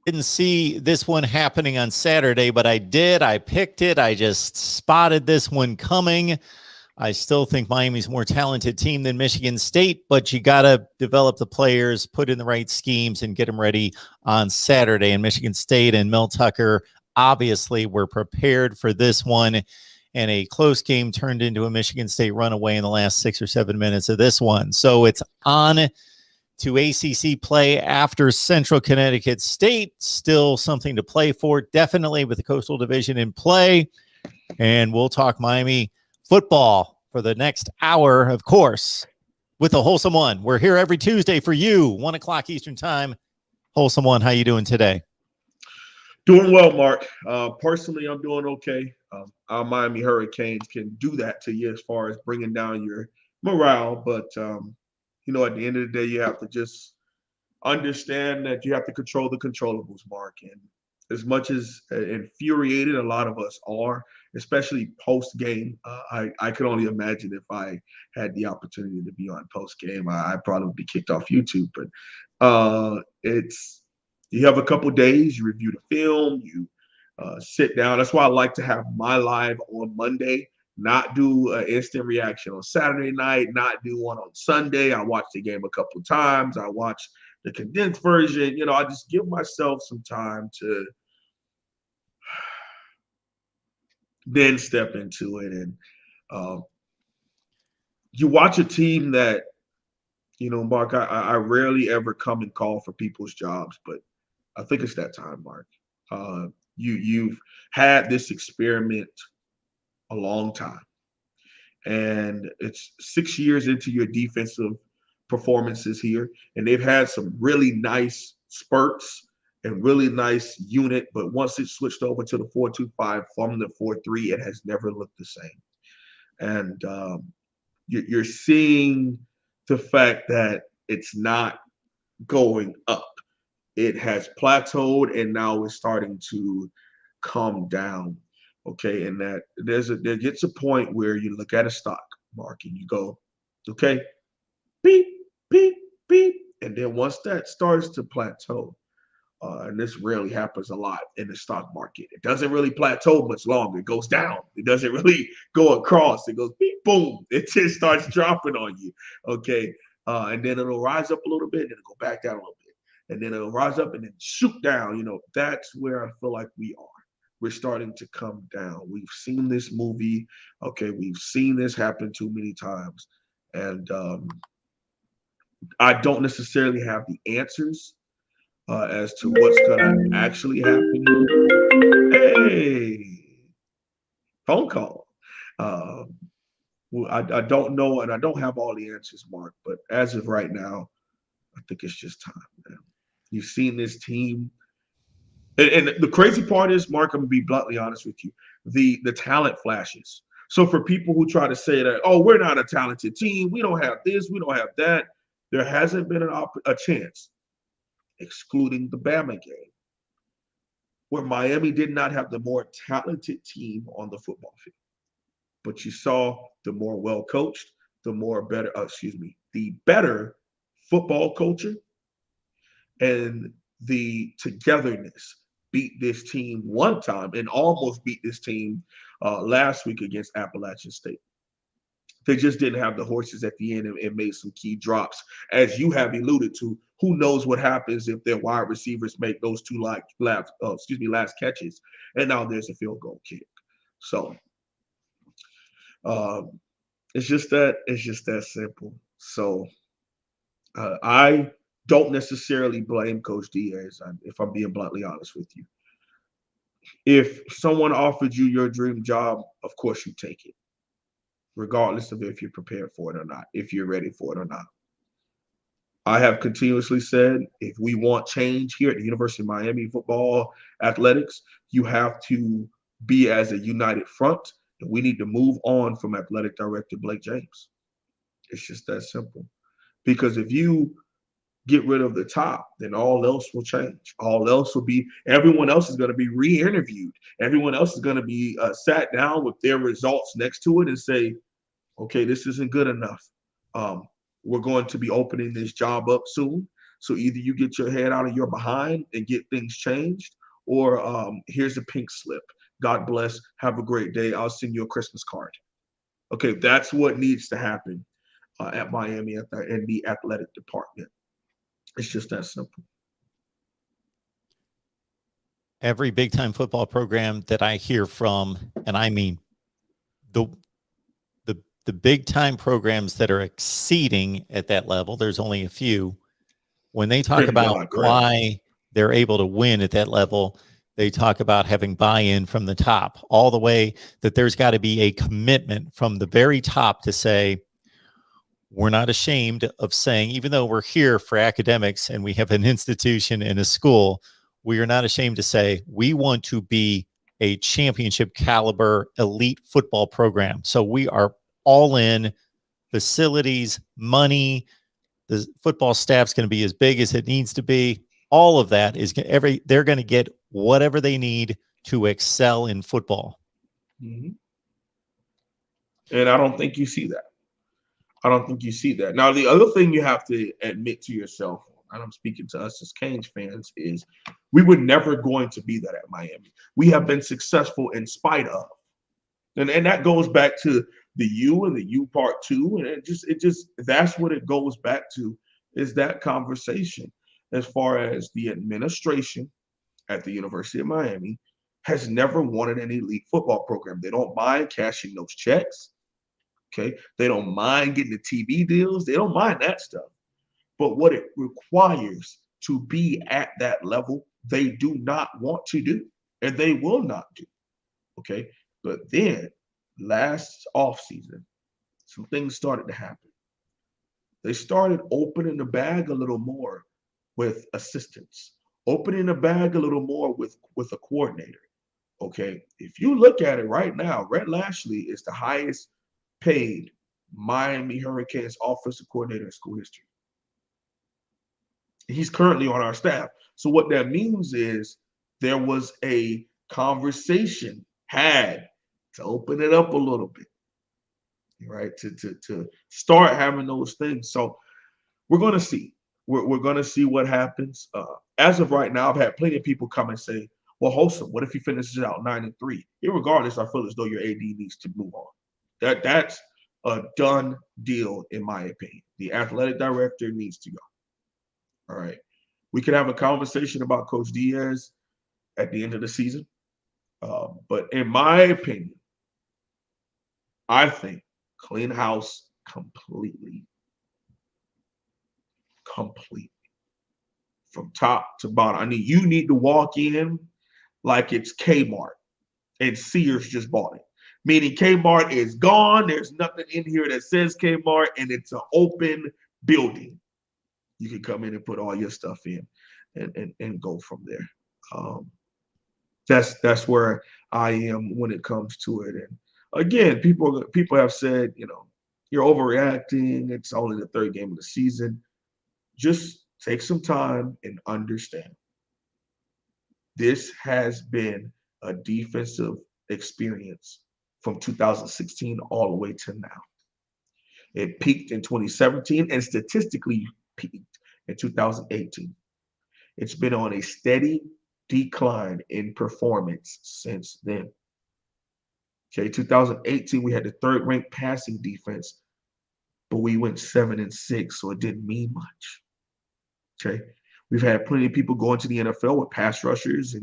didn't see this one happening on Saturday, but I did. I picked it. I just spotted this one coming. I still think Miami's a more talented team than Michigan State, but you got to develop the players, put in the right schemes, and get them ready on Saturday. And Michigan State and Mel Tucker obviously were prepared for this one, and a close game turned into a Michigan State runaway in the last 6 or 7 minutes of this one. So it's on to ACC play after Central Connecticut State. Still something to play for, definitely with the Coastal Division in play. And we'll talk Miami football for the next hour, of course, with the Wholesome One. We're here every Tuesday for you, 1 o'clock Eastern time. Wholesome One, how you doing today? Doing well, Mark. Personally, I'm doing okay. Our Miami Hurricanes can do that to you as far as bringing down your morale, but at the end of the day, you have to just understand that you have to control the controllables, Mark. And as much as infuriated a lot of us are, especially post-game, I could only imagine if I had the opportunity to be on post-game, I'd probably be kicked off YouTube. But you have a couple days, you review the film, you sit down. That's why I like to have my live on Monday. Not do an instant reaction on Saturday night, not do one on Sunday. I watch the game a couple of times. I watch the condensed version. I just give myself some time to then step into it. And you watch a team that, Mark, I rarely ever come and call for people's jobs, but I think it's that time, Mark. You've had this experiment a long time. And it's 6 years into your defensive performances here. And they've had some really nice spurts and really nice unit. But once it switched over to the 4-2-5 from the 4-3, it has never looked the same. And you're seeing the fact that it's not going up. It has plateaued, and now it's starting to come down. Okay, and that there gets a point where you look at a stock, Mark, and you go, okay, beep, beep, beep. And then once that starts to plateau, and this rarely happens a lot in the stock market, it doesn't really plateau much longer. It goes down. It doesn't really go across. It goes beep, boom. It just starts dropping on you. Okay, and then it'll rise up a little bit, and it'll go back down a little bit. And then it'll rise up and then shoot down. That's where I feel like we are. We're starting to come down. We've seen this movie. Okay, we've seen this happen too many times. And I don't necessarily have the answers as to what's going to actually happen here. Hey, phone call. I don't know, and I don't have all the answers, Mark. But as of right now, I think it's just time, man. You've seen this team. And the crazy part is, Mark, I'm going to be bluntly honest with you, the talent flashes. So for people who try to say that, oh, we're not a talented team, we don't have this, we don't have that, there hasn't been a chance, excluding the Bama game, where Miami did not have the more talented team on the football field. But you saw the more well-coached, the better football culture and the togetherness beat this team one time and almost beat this team last week against Appalachian State. They just didn't have the horses at the end and made some key drops. As you have alluded to, who knows what happens if their wide receivers make those two last catches, and now there's a field goal kick. So it's just that simple. So I don't necessarily blame Coach Diaz, if I'm being bluntly honest with you. If someone offered you your dream job, of course you take it, regardless of if you're prepared for it or not, if you're ready for it or not. I have continuously said, if we want change here at the University of Miami football athletics, you have to be as a united front, and we need to move on from athletic director Blake James. It's just that simple. Because if you get rid of the top, then all else will change. Everyone else is going to be re-interviewed. Everyone else is going to be sat down with their results next to it and say, okay, this isn't good enough. We're going to be opening this job up soon. So either you get your head out of your behind and get things changed, or here's a pink slip. God bless. Have a great day. I'll send you a Christmas card. Okay, that's what needs to happen at Miami in the athletic department. It's just that simple. Every big time football program that I hear from, and I mean the the big time programs that are exceeding at that level, there's only a few. When they talk about why they're able to win at that level, they talk about having buy-in from the top, all the way that there's got to be a commitment from the very top to say, we're not ashamed of saying, even though we're here for academics and we have an institution and a school, we are not ashamed to say we want to be a championship caliber elite football program. So we are all in, facilities, money, the football staff's going to be as big as it needs to be. All of that is they're going to get whatever they need to excel in football. Mm-hmm. And I don't think you see that. I don't think you see that. Now, the other thing you have to admit to yourself, and I'm speaking to us as Canes fans, is we were never going to be that at Miami. We have been successful in spite of. And that goes back to the U and the U part two. And it just that's what it goes back to, is that conversation as far as the administration at the University of Miami has never wanted an elite football program. They don't mind cashing those checks. Okay. They don't mind getting the TV deals. They don't mind that stuff. But what it requires to be at that level, they do not want to do, and they will not do. Okay. But then last offseason, some things started to happen. They started opening the bag a little more with assistants, opening the bag a little more with a coordinator. Okay. If you look at it right now, Rhett Lashley is the highest paid Miami Hurricanes offensive coordinator in school history. He's currently on our staff. So what that means is there was a conversation had to open it up a little bit, right? To start having those things. So we're going to see. We're going to see what happens. As of right now, I've had plenty of people come and say, well, Wholesome, what if he finishes out 9-3? Irregardless, I feel as though your AD needs to move on. That's a done deal, in my opinion. The athletic director needs to go. All right. We could have a conversation about Coach Diaz at the end of the season. But in my opinion, I think clean house completely. Completely. From top to bottom. I mean, you need to walk in like it's Kmart and Sears just bought it. Meaning Kmart is gone. There's nothing in here that says Kmart, and it's an open building. You can come in and put all your stuff in and go from there. That's where I am when it comes to it. And again, people have said, you're overreacting. It's only the third game of the season. Just take some time and understand. This has been a defensive experience from 2016 all the way to now. It peaked in 2017 and statistically peaked in 2018. It's been on a steady decline in performance since then. Okay, 2018, we had the third ranked passing defense, but we went 7-6, so it didn't mean much. Okay, we've had plenty of people going to the NFL with pass rushers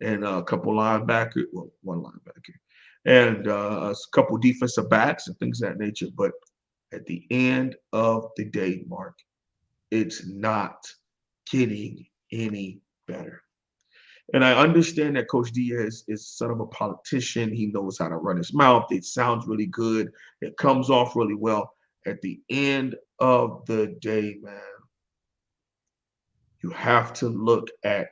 and a couple linebackers, well, one linebacker, and a couple defensive backs and things of that nature. But at the end of the day, Mark, it's not getting any better. And I understand that Coach Diaz is son of a politician. He knows how to run his mouth. It sounds really good. It comes off really well. At the end of the day, man, you have to look at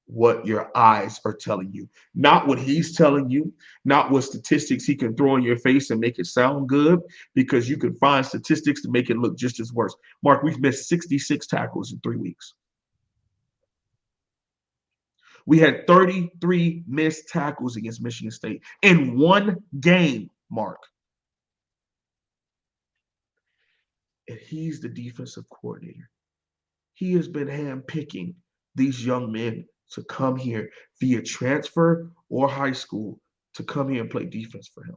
what your eyes are telling you, not what he's telling you, not what statistics he can throw in your face and make it sound good, because you can find statistics to make it look just as worse. Mark, we've missed 66 tackles in 3 weeks. We had 33 missed tackles against Michigan State in one game, Mark. And he's the defensive coordinator. he has been handpicking these young men to come here via transfer or high school to come here and play defense for him.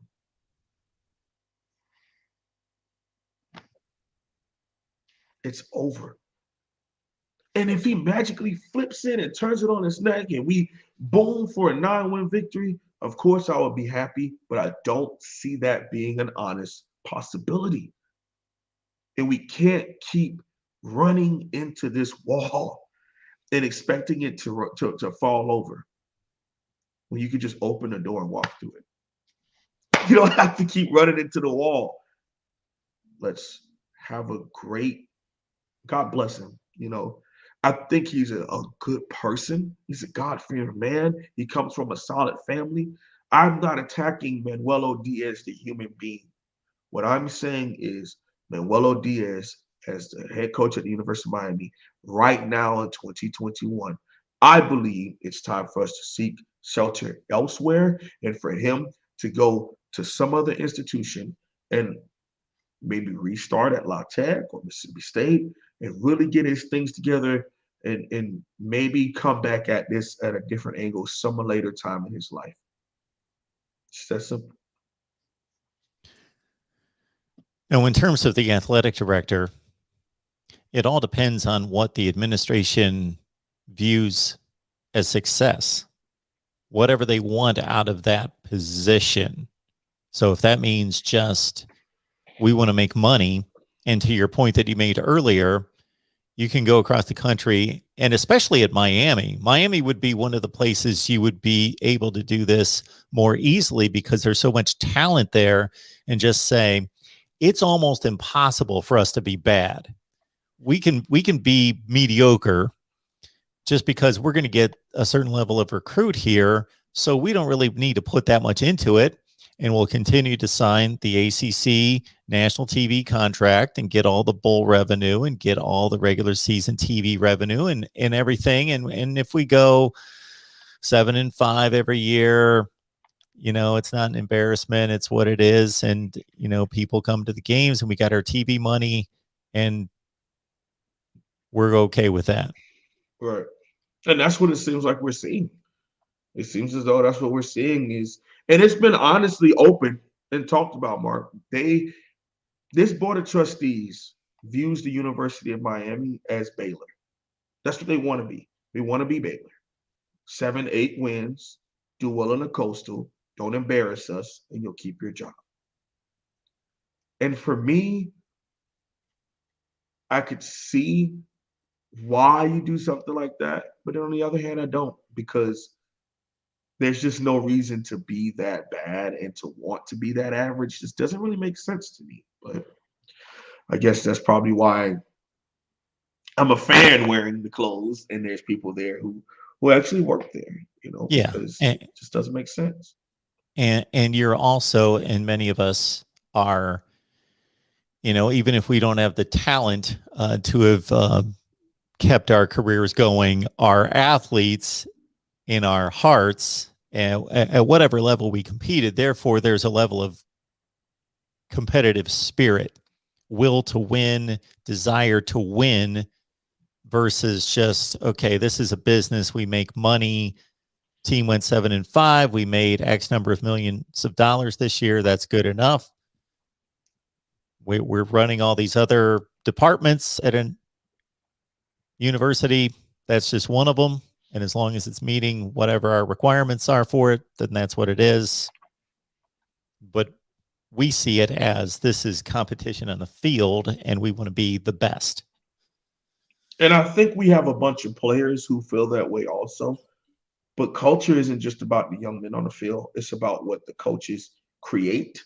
It's over. And if he magically flips it and turns it on his neck and we boom for a 9-win victory, of course I would be happy, but I don't see that being an honest possibility. And we can't keep running into this wall and expecting it to fall over when you could just open the door and walk through it. You don't have to keep running into the wall. Let's have a great, God bless him, I think he's a good person. He's a God-fearing man. He comes from a solid family. I'm not attacking Manuel Diaz, the human being. What I'm saying is Manuel Diaz, as the head coach at the University of Miami, right now in 2021, I believe it's time for us to seek shelter elsewhere and for him to go to some other institution and maybe restart at La Tech or Mississippi State and really get his things together and maybe come back at this at a different angle some later time in his life. It's that simple. Now, in terms of the athletic director, it all depends on what the administration views as success, whatever they want out of that position. So if that means just we want to make money, and to your point that you made earlier, you can go across the country, and especially at Miami. Miami would be one of the places you would be able to do this more easily because there's so much talent there, and just say, it's almost impossible for us to be bad. We can be mediocre just because we're going to get a certain level of recruit here. So we don't really need to put that much into it. And we'll continue to sign the ACC national TV contract and get all the bowl revenue and get all the regular season TV revenue and everything. And if we go 7-5 every year, it's not an embarrassment. It's what it is. And, people come to the games and we got our TV money and we're okay with that. Right. And that's what it seems like we're seeing. It seems as though that's what we're seeing is, and it's been honestly open and talked about, Mark. This board of trustees views the University of Miami as Baylor. That's what they want to be. They want to be Baylor. 7-8 wins, do well in the Coastal, don't embarrass us, and you'll keep your job. And for me, I could see why you do something like that, but on the other hand, I don't, because there's just no reason to be that bad and to want to be that average. Just doesn't really make sense to me. But I guess that's probably why I'm a fan wearing the clothes, and there's people there who actually work there, Yeah, because it just doesn't make sense. And you're also, and many of us are, even if we don't have the talent to have kept our careers going, our athletes in our hearts at whatever level we competed. Therefore, there's a level of competitive spirit, will to win, desire to win, versus just, okay, this is a business. We make money. Team went 7-5. We made X number of millions of dollars this year. That's good enough. We're running all these other departments at a university. That's just one of them. And as long as it's meeting whatever our requirements are for it, then that's what it is. But we see it as this is competition on the field, and we want to be the best. And I think we have a bunch of players who feel that way also. But culture isn't just about the young men on the field. It's about what the coaches create.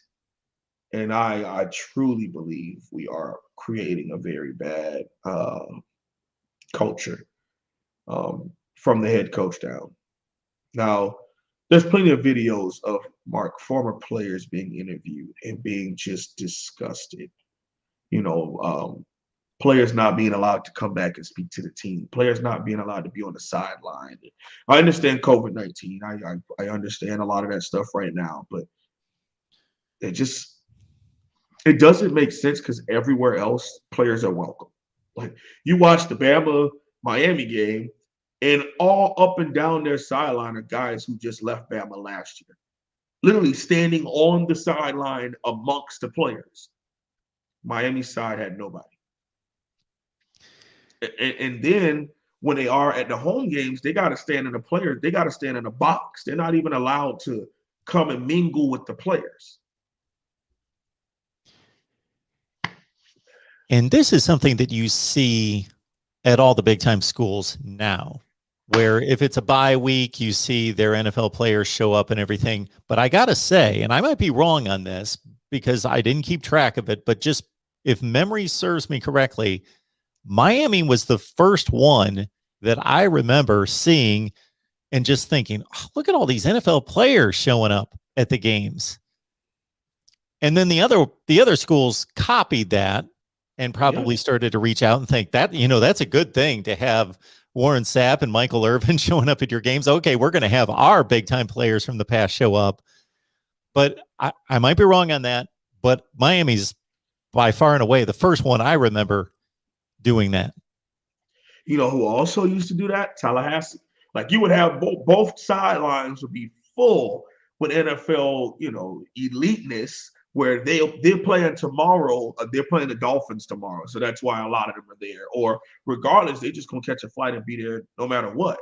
And I truly believe we are creating a very bad culture from the head coach down. Now, there's plenty of videos of former players being interviewed and being just disgusted. Players not being allowed to come back and speak to the team, players not being allowed to be on the sideline. I understand COVID-19. I understand a lot of that stuff right now, but it doesn't make sense because everywhere else, players are welcome. Like you watch the Bama Miami game, and all up and down their sideline are guys who just left Bama last year, literally standing on the sideline amongst the players. Miami's side had nobody. And then when they are at the home games, they got to stand in the players. They got to stand in a box. They're not even allowed to come and mingle with the players. And this is something that you see at all the big time schools now, where if it's a bye week, you see their NFL players show up and everything. But I got to say, and I might be wrong on this because I didn't keep track of it, but just if memory serves me correctly, Miami was the first one that I remember seeing and just thinking, oh, look at all these NFL players showing up at the games. And then the other schools copied that and probably started to reach out and think that, that's a good thing to have Warren Sapp and Michael Irvin showing up at your games. Okay, we're going to have our big time players from the past show up. But I might be wrong on that, but Miami's by far and away the first one I remember doing that. You know who also used to do that? Tallahassee. Like you would have both sidelines would be full with NFL, eliteness where they're playing tomorrow. They're playing the Dolphins tomorrow, so that's why a lot of them are there. Or regardless, they just gonna catch a flight and be there no matter what.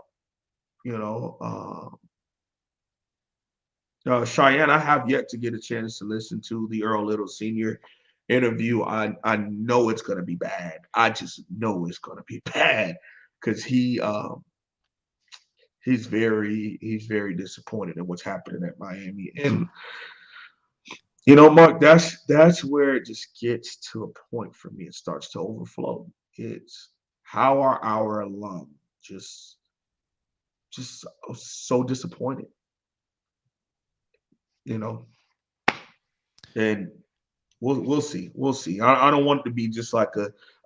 Cheyenne, I have yet to get a chance to listen to the Earl Little Sr. interview. I know it's gonna be bad. I just know it's gonna be bad because he's very disappointed in what's happening at Miami. And Mark, that's where it just gets to a point for me. It starts to overflow. It's how are our alum just so disappointed, and we'll see. We'll see. I don't want it to be just like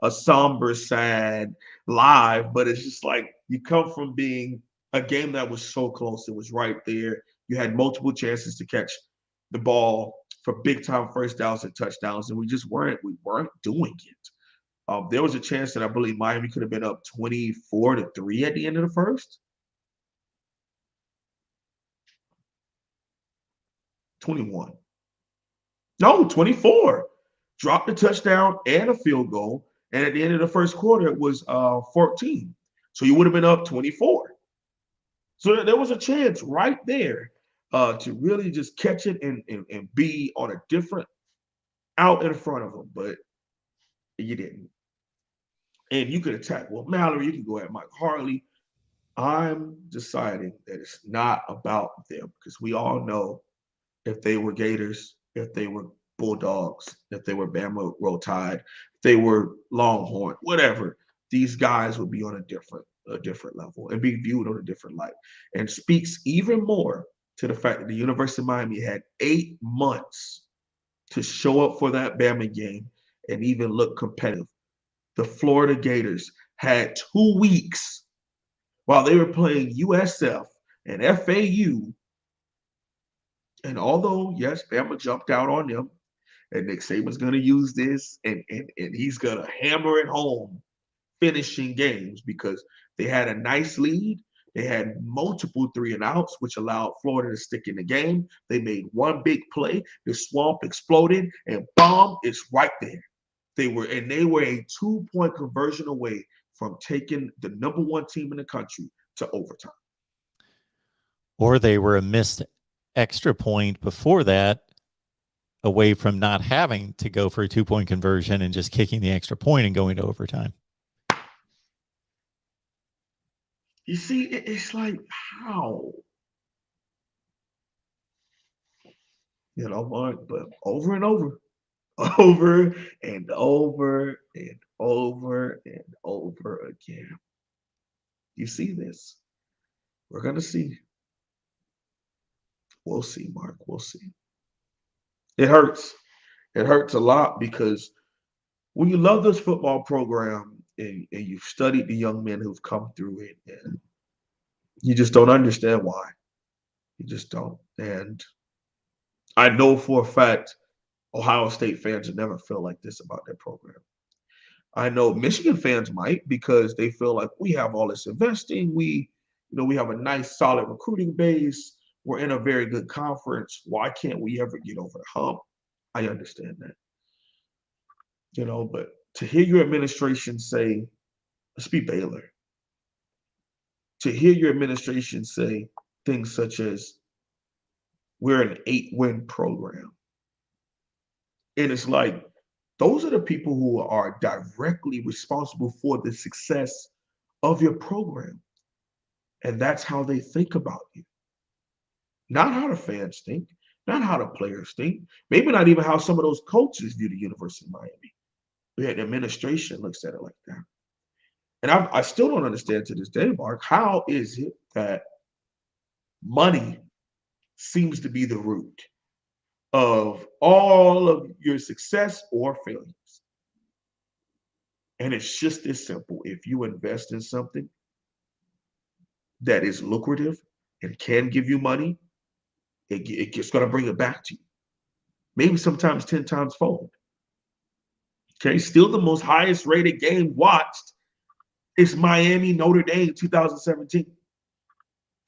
a somber, sad live, but it's just like you come from being a game that was so close. It was right there. You had multiple chances to catch the ball for big time first downs and touchdowns, and we weren't doing it. There was a chance that I believe Miami could have been up 24-3 at the end of the first. 21. No, 24. Dropped a touchdown and a field goal, and at the end of the first quarter, it was 14. So you would have been up 24. So there was a chance right there to really just catch it and be on a different out in front of them, but you didn't. And you could attack Will Mallory, you can go at Mike Harley. I'm deciding that it's not about them because we all know if they were Gators, if they were Bulldogs, if they were Bama Roll Tide, if they were Longhorn, whatever, these guys would be on a different level and be viewed on a different light. And speaks even more to the fact that the University of Miami had 8 months to show up for that Bama game and even look competitive. The Florida Gators had 2 weeks while they were playing USF and FAU. And although, yes, Bama jumped out on them, and Nick Saban's going to use this, and he's going to hammer it home, finishing games because they had a nice lead. They had multiple 3-and-outs, which allowed Florida to stick in the game. They made one big play. The swamp exploded, and bomb, it's right there. They were a 2-point conversion away from taking the number 1 team in the country to overtime. Or they were a missed extra point before that away from not having to go for a 2-point conversion and just kicking the extra point and going to overtime. You see, it's like, how? Mark, but over and over and over and over and over again. You see this. We're going to see. We'll see, Mark. We'll see. It hurts. It hurts a lot because when you love this football program and you've studied the young men who've come through it, and you just don't understand why. You just don't. And I know for a fact Ohio State fans will never feel like this about their program. I know Michigan fans might because they feel like we have all this investing. We have a nice solid recruiting base. We're in a very good conference. Why can't we ever get over the hump? I understand that. But to hear your administration say, let's be Baylor, to hear your administration say things such as, we're an 8-win program. And it's like, those are the people who are directly responsible for the success of your program. And that's how they think about you. Not how the fans think, not how the players think, maybe not even how some of those coaches view the University of Miami. But the administration looks at it like that. And I still don't understand to this day, Mark, how is it that money seems to be the root of all of your success or failures? And it's just this simple. If you invest in something that is lucrative and can give you money, it's going to bring it back to you. Maybe sometimes 10 times fold. Okay, still the most highest rated game watched is Miami Notre Dame 2017.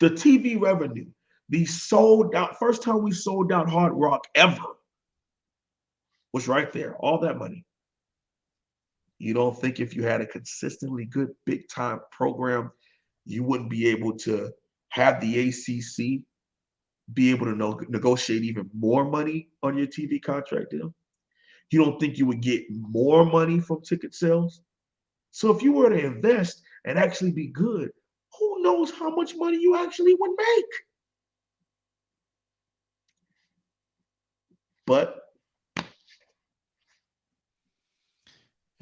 The TV revenue, the sold out, first time we sold out Hard Rock ever was right there, all that money. You don't think if you had a consistently good big time program, you wouldn't be able to have the ACC be able to negotiate even more money on your TV contract deal? You don't think you would get more money from ticket sales? So if you were to invest and actually be good, who knows how much money you actually would make? But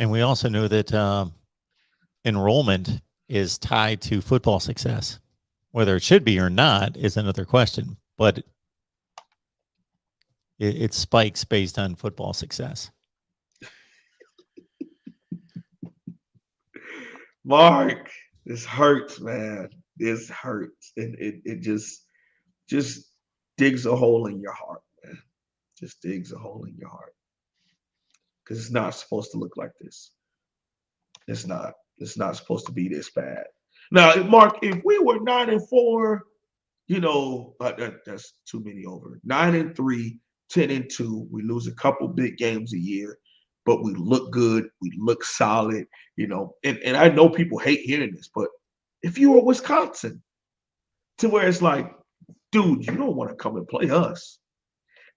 And we also know that enrollment is tied to football success. Whether it should be or not is another question, but it spikes based on football success. Mark, this hurts, man. This hurts. And it just digs a hole in your heart, man. Just digs a hole in your heart. Because it's not supposed to look like this. It's not. It's not supposed to be this bad. Now, Mark, if we were 9-4, that's too many over. 9-3, 10-2. We lose a couple big games a year, but we look good. We look solid. And I know people hate hearing this, but if you were Wisconsin, to where it's like, dude, you don't want to come and play us.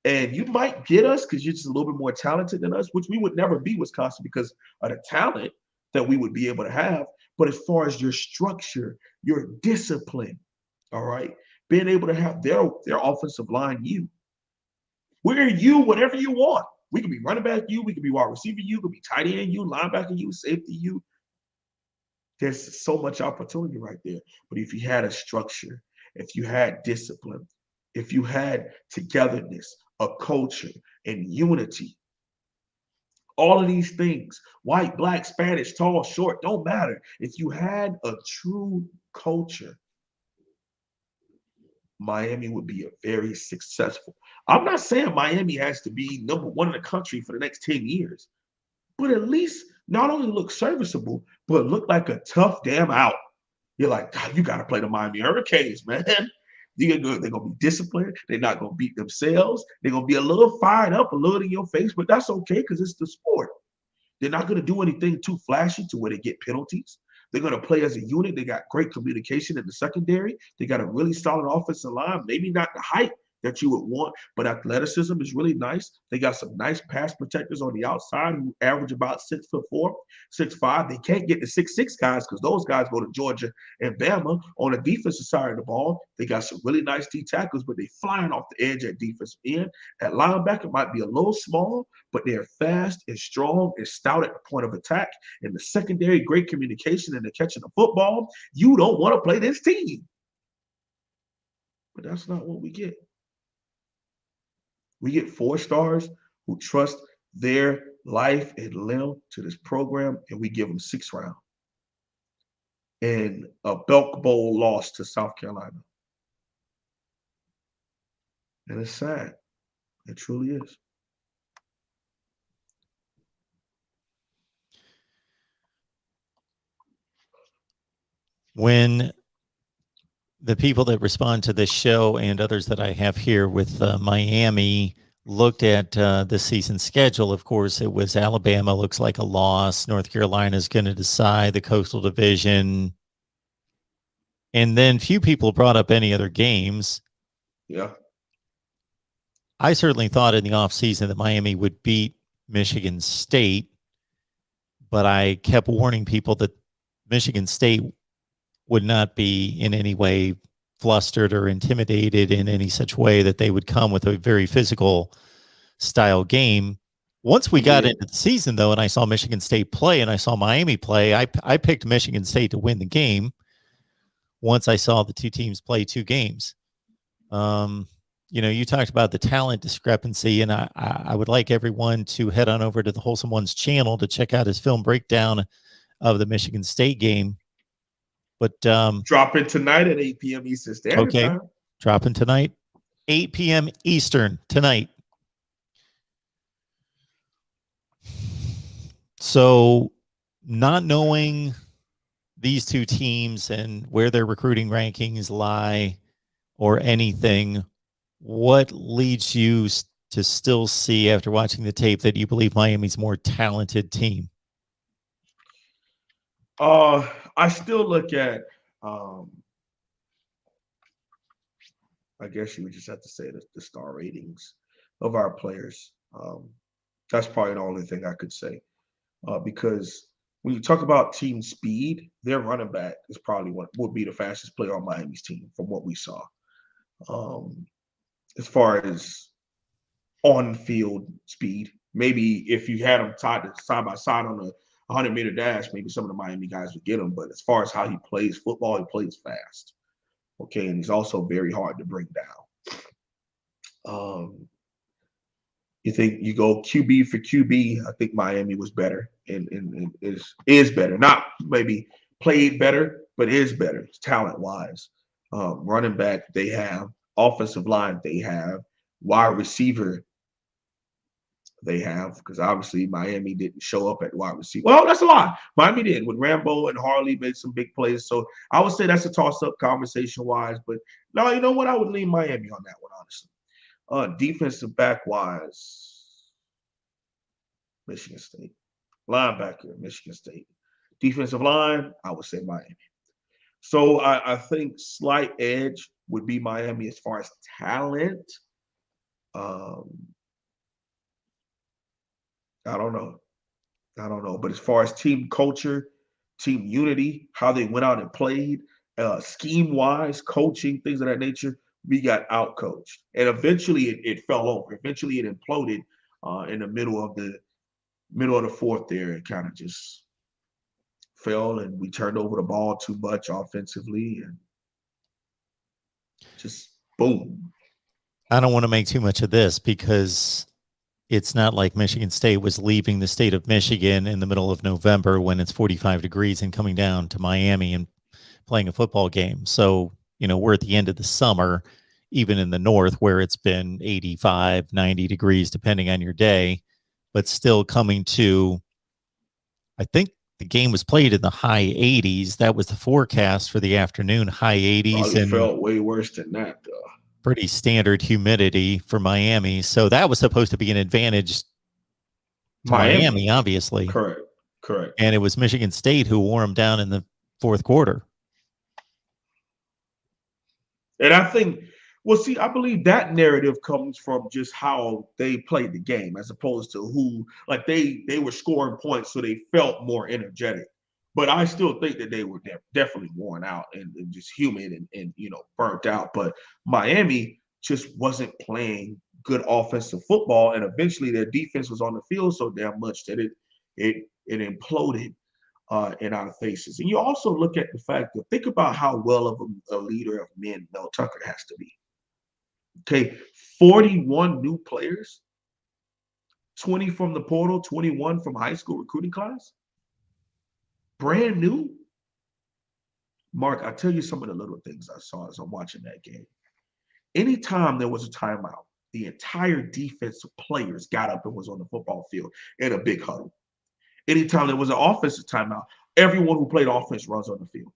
And you might get us because you're just a little bit more talented than us, which we would never be Wisconsin because of the talent that we would be able to have. But as far as your structure, your discipline, all right, being able to have their offensive line, we're you, whatever you want. We could be running back you, we could be wide receiver you, could be tight end you, linebacker you, safety you. There's so much opportunity right there. But if you had a structure, if you had discipline, if you had togetherness, a culture, and unity, all of these things, white, black, Spanish, tall, short, don't matter. If you had a true culture, Miami would be a very successful. I'm not saying Miami has to be number one in the country for the next 10 years, but at least not only look serviceable, but look like a tough damn out. You're like, God, you got to play the Miami Hurricanes, man. They're going to be disciplined. They're not going to beat themselves. They're going to be a little fired up, a little in your face, but that's okay because it's the sport. They're not going to do anything too flashy to where they get penalties. They're going to play as a unit. They got great communication in the secondary. They got a really solid offensive line. Maybe not the height that you would want, but athleticism is really nice. They got some nice pass protectors on the outside who average about 6'4", 6'5". They can't get the 6'6" guys because those guys go to Georgia and Bama. On the defensive side of the ball, they got some really nice D tackles, but they flying off the edge at defensive end. At linebacker might be a little small, but they're fast and strong and stout at the point of attack. In the secondary, great communication and the catching the football. You don't want to play this team. But that's not what we get. We get 4 stars who trust their life and limb to this program, and we give them 6th round. And a Belk Bowl loss to South Carolina. And it's sad. It truly is. When the people that respond to this show and others that I have here with Miami looked at this season's schedule, of course, it was Alabama looks like a loss. North Carolina is going to decide the Coastal Division. And then few people brought up any other games. Yeah. I certainly thought in the offseason that Miami would beat Michigan State, but I kept warning people that Michigan State would not be in any way flustered or intimidated in any such way that they would come with a very physical style game. Once we got into the season, though, and I saw Michigan State play and I saw Miami play, I picked Michigan State to win the game once I saw the two teams play two games. You talked about the talent discrepancy, and I would like everyone to head on over to the Wholesome Ones channel to check out his film breakdown of the Michigan State game. But dropping tonight at 8 p.m. Eastern Standard Time. Dropping tonight, 8 p.m. Eastern tonight. So, not knowing these two teams and where their recruiting rankings lie or anything, what leads you to still see after watching the tape that you believe Miami's more talented team? I still look at, I guess you would just have to say the star ratings of our players. That's probably the only thing I could say. Because when you talk about team speed, their running back is probably what would be the fastest player on Miami's team from what we saw. As far as on-field speed, maybe if you had them tied side by side on a 100-meter dash, maybe some of the Miami guys would get him. But as far as how he plays football, he plays fast. Okay, and he's also very hard to bring down. You think you go QB for QB, I think Miami was better and is better. Not maybe played better, but is better talent-wise. Running back they have, offensive line they have, wide receiver they have, because obviously Miami didn't show up at wide receiver. Well, that's a lie. Miami did with Rambo and Harley made some big plays. So I would say that's a toss-up conversation-wise. But no, you know what? I would lean Miami on that one, honestly. Defensive back wise, Michigan State. Linebacker, Michigan State. Defensive line, I would say Miami. So I think slight edge would be Miami as far as talent. I don't know. But as far as team culture, team unity, how they went out and played, scheme-wise, coaching, things of that nature, we got out-coached. And eventually it fell over. Eventually it imploded in the middle of the fourth there. It kind of just fell, and we turned over the ball too much offensively, and just boom. I don't want to make too much of this because it's not like Michigan State was leaving the state of Michigan in the middle of November when it's 45 degrees and coming down to Miami and playing a football game. So, we're at the end of the summer, even in the north where it's been 85, 90 degrees, depending on your day, but still coming to, I think the game was played in the high 80s. That was the forecast for the afternoon, high 80s. Probably and felt way worse than that, though. Pretty standard humidity for Miami. So that was supposed to be an advantage to Miami, obviously. Correct. And it was Michigan State who wore them down in the fourth quarter. And I think, I believe that narrative comes from just how they played the game as opposed to who, like they were scoring points, so they felt more energetic. But I still think that they were definitely worn out and just human and burnt out. But Miami just wasn't playing good offensive football, and eventually their defense was on the field so damn much that it imploded in our faces. And you also look at the fact that think about how well of a leader of men Mel Tucker has to be. Okay, 41 new players, 20 from the portal, 21 from high school recruiting class. Brand new. Mark, I'll tell you some of the little things I saw as I'm watching that game. Anytime there was a timeout, the entire defensive players got up and was on the football field in a big huddle. Anytime there was an offensive timeout, everyone who played offense runs on the field.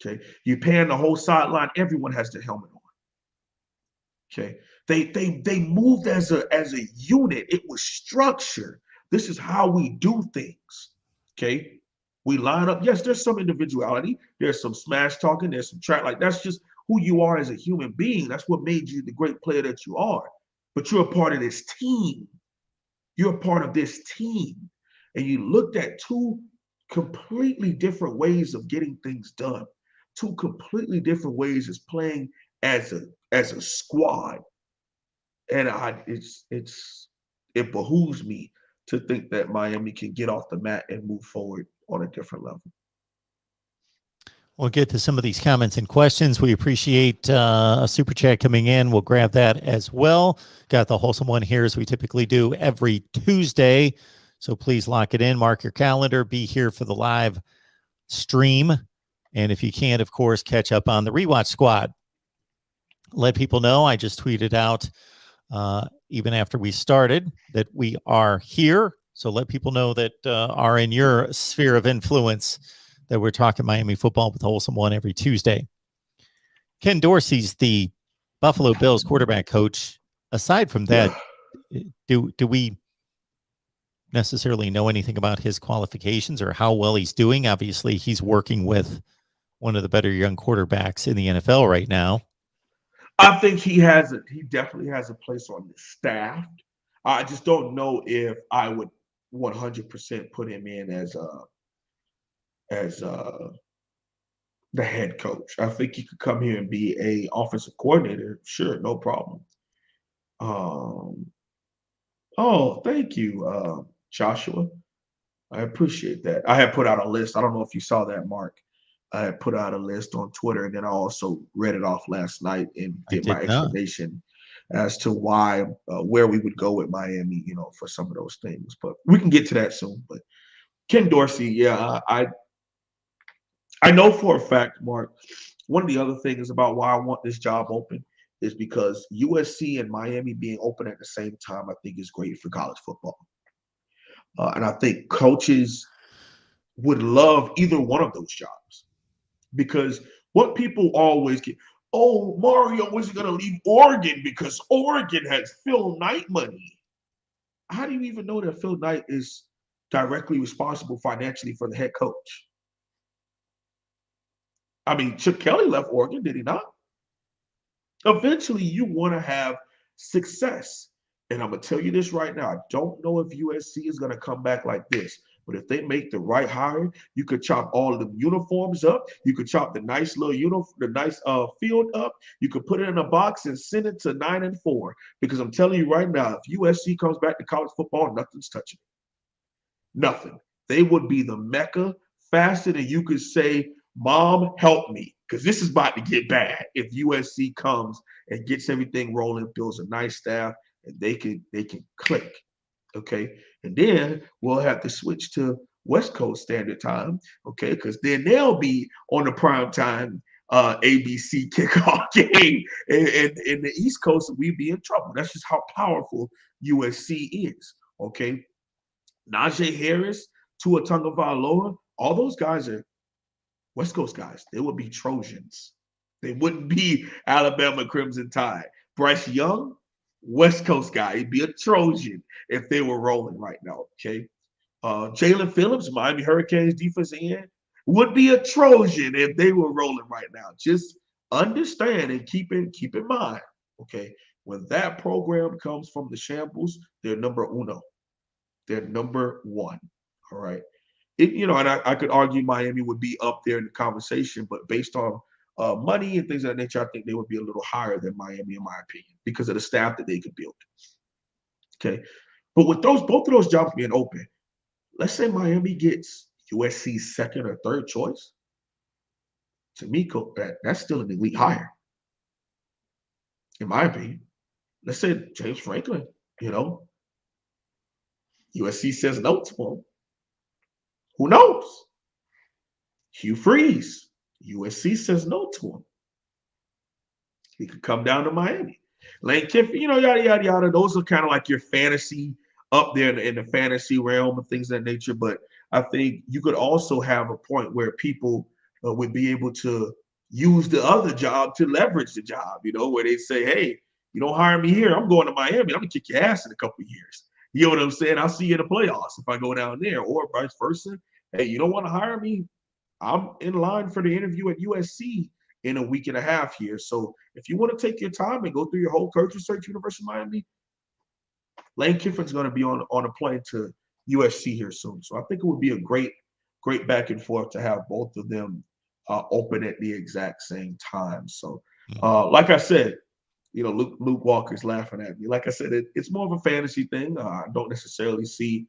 Okay, you pan the whole sideline. Everyone has their helmet on. Okay, they moved as a unit. It was structure. This is how we do things. Okay, we line up. Yes, there's some individuality. There's some smash talking. There's some track. Like that's just who you are as a human being. That's what made you the great player that you are. But you're a part of this team. You're a part of this team, and you looked at two completely different ways of getting things done. Two completely different ways of playing as a squad. And it behooves me to think that Miami can get off the mat and move forward on a different level. We'll get to some of these comments and questions. We appreciate a super chat coming in. We'll grab that as well. Got the wholesome one here, as we typically do every Tuesday. So please lock it in. Mark your calendar. Be here for the live stream. And if you can't, of course, catch up on the Rewatch Squad. Let people know. I just tweeted out even after we started that we are here. So let people know that are in your sphere of influence that we're talking Miami football with the Wholesome One every Tuesday. Ken Dorsey's the Buffalo Bills quarterback coach. Aside from that, do we necessarily know anything about his qualifications or how well he's doing? Obviously, he's working with one of the better young quarterbacks in the NFL right now. I think he definitely has a place on the staff. I just don't know if I would 100% put him in as the head coach. I think he could come here and be a offensive coordinator. Sure, no problem. Oh, thank you, Joshua. I appreciate that. I had put out a list. I don't know if you saw that, Mark. I had put out a list on Twitter, and then I also read it off last night and did my explanation as to why, where we would go with Miami, for some of those things. But we can get to that soon. But Ken Dorsey, yeah, I know for a fact, Mark, one of the other things about why I want this job open is because USC and Miami being open at the same time, I think is great for college football. And I think coaches would love either one of those jobs, because what people always get, oh, Mario wasn't going to leave Oregon because Oregon has Phil Knight money. How do you even know that Phil Knight is directly responsible financially for the head coach? I mean, Chip Kelly left Oregon, did he not? Eventually, you want to have success. And I'm going to tell you this right now. I don't know if USC is going to come back like this. But if they make the right hire, you could chop all of the uniforms up. You could chop the nice little field up. You could put it in a box and send it to 9-4. Because I'm telling you right now, if USC comes back to college football, nothing's touching it. Nothing. They would be the Mecca faster than you could say, Mom, help me, because this is about to get bad if USC comes and gets everything rolling, builds a nice staff, and they can click. Okay. And then we'll have to switch to West Coast Standard Time. Okay. Because then they'll be on the prime time ABC kickoff game. And in the East Coast, we'd be in trouble. That's just how powerful USC is. Okay. Najee Harris, Tua Tagovailoa, all those guys are West Coast guys. They would be Trojans. They wouldn't be Alabama Crimson Tide. Bryce Young, West Coast guy. He'd be a Trojan if they were rolling right now, okay? Jalen Phillips, Miami Hurricanes defensive end, would be a Trojan if they were rolling right now. Just understand and keep in mind, okay? When that program comes from the shambles, they're number uno. They're number one, all right? And I could argue Miami would be up there in the conversation, but based on money and things of that nature, I think they would be a little higher than Miami, in my opinion, because of the staff that they could build. Okay, but with both of those jobs being open, let's say Miami gets USC's second or third choice. To me, that's still an elite hire, in my opinion. Let's say James Franklin, USC says no to him. Who knows? Hugh Freeze, USC says no to him. He could come down to Miami. Lane Kiffin, yada, yada, yada. Those are kind of like your fantasy up there in the fantasy realm and things of that nature. But I think you could also have a point where people would be able to use the other job to leverage the job, where they say, hey, you don't hire me here, I'm going to Miami. I'm going to kick your ass in a couple of years. You know what I'm saying? I'll see you in the playoffs if I go down there, or vice versa. Hey, you don't want to hire me? I'm in line for the interview at USC in a week and a half here. So if you want to take your time and go through your whole coaching search, University of Miami, Lane Kiffin's going to be on a plane to USC here soon. So I think it would be a great back and forth to have both of them open at the exact same time. So like I said, Luke Walker's laughing at me. Like I said, it's more of a fantasy thing. I don't necessarily see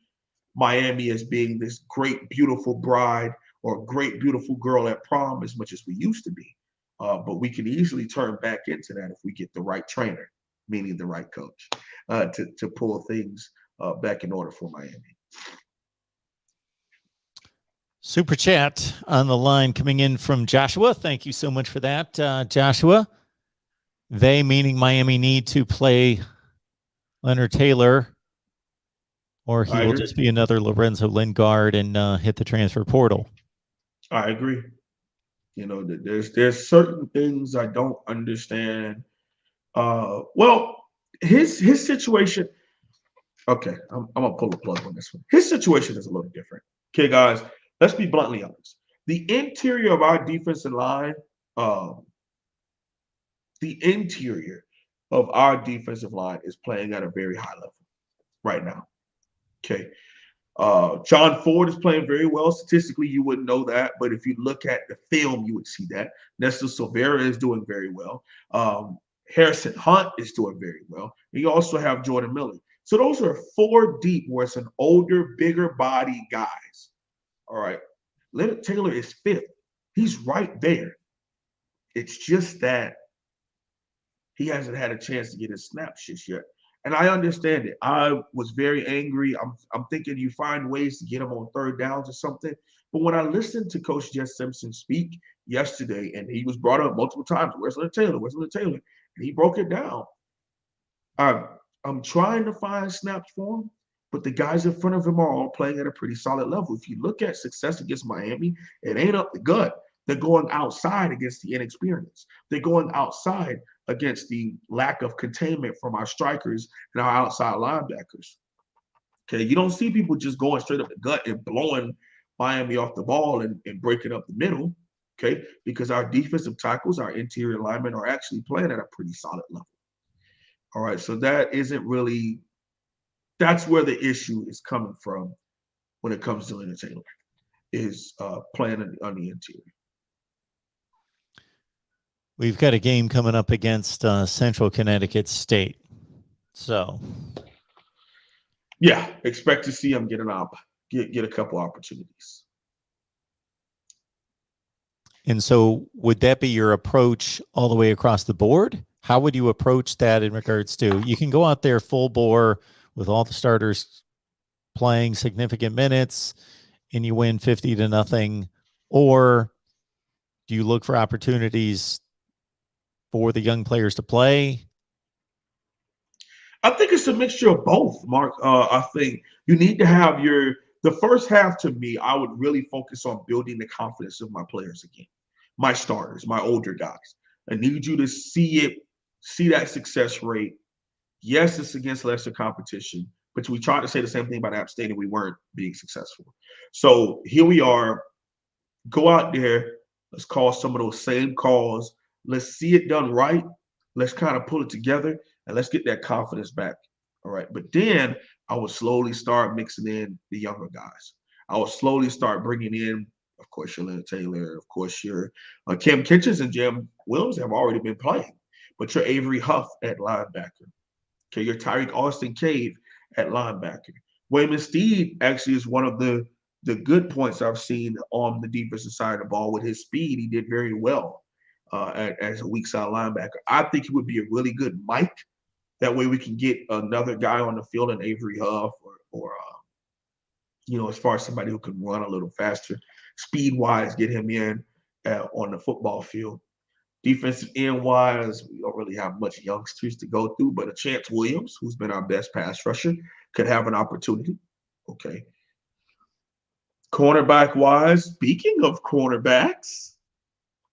Miami as being this great, beautiful bride or great, beautiful girl at prom as much as we used to be. But we can easily turn back into that if we get the right trainer, meaning the right coach, to pull things back in order for Miami. Super chat on the line coming in from Joshua. Thank you so much for that, Joshua. They, meaning Miami, need to play Leonard Taylor, or he will just be another Lorenzo Lingard and hit the transfer portal. I agree. There's certain things I don't understand. Well, his situation. Okay, I'm gonna pull the plug on this one. His situation is a little different. Okay, guys, let's be bluntly honest. The interior of our defensive line, is playing at a very high level right now. Okay. John Ford is playing very well. Statistically, you wouldn't know that, but if you look at the film, you would see that. Nestor Silvera is doing very well. Harrison Hunt is doing very well. And you also have Jordan Miller. So those are 4 deep where it's an older, bigger body guys. All right. Leonard Taylor is 5th. He's right there. It's just that he hasn't had a chance to get his snaps just yet. And I understand it. I was very angry. I'm thinking you find ways to get him on third downs or something. But when I listened to Coach Jess Simpson speak yesterday, and he was brought up multiple times, where's Leonard Taylor? Where's Leonard Taylor? And he broke it down. I'm trying to find snaps for him, but the guys in front of him are all playing at a pretty solid level. If you look at success against Miami, it ain't up the gut. They're going outside against the inexperience. They're going outside against the lack of containment from our strikers and our outside linebackers. Okay, you don't see people just going straight up the gut and blowing Miami off the ball and breaking up the middle, okay, because our defensive tackles, our interior linemen are actually playing at a pretty solid level. All right, so that's where the issue is coming from when it comes to Leonard Taylor, is playing on the interior. We've got a game coming up against Central Connecticut State. So, yeah, expect to see him get a couple opportunities. And so would that be your approach all the way across the board? How would you approach that in regards to, you can go out there full bore with all the starters playing significant minutes and you win 50-0, or do you look for opportunities for the young players to play? I think it's a mixture of both, Mark. I think you need to have the first half. To me, I would really focus on building the confidence of my players again, my starters, my older guys. I need you to see that success rate. Yes, it's against lesser competition, but we tried to say the same thing about App State and we weren't being successful. So here we are. Go out there. Let's call some of those same calls. Let's see it done right. Let's kind of pull it together and let's get that confidence back. All right. But then I would slowly start mixing in the younger guys. I would slowly start bringing in, of course, your Leonard Taylor, of course, your Cam Kitchens and Jim Williams have already been playing, but your Avery Huff at linebacker. Okay. Your Tyreek Austin Cave at linebacker. Wayman Steed actually is one of the good points I've seen on the defensive side of the ball. With his speed, he did very well as a weak side linebacker. I think he would be a really good Mike. That way we can get another guy on the field in Avery Huff or as far as somebody who can run a little faster, speed-wise, get him in on the football field. Defensive end-wise, we don't really have much youngsters to go through, but a Chance Williams, who's been our best pass rusher, could have an opportunity. Okay. Cornerback-wise, speaking of cornerbacks,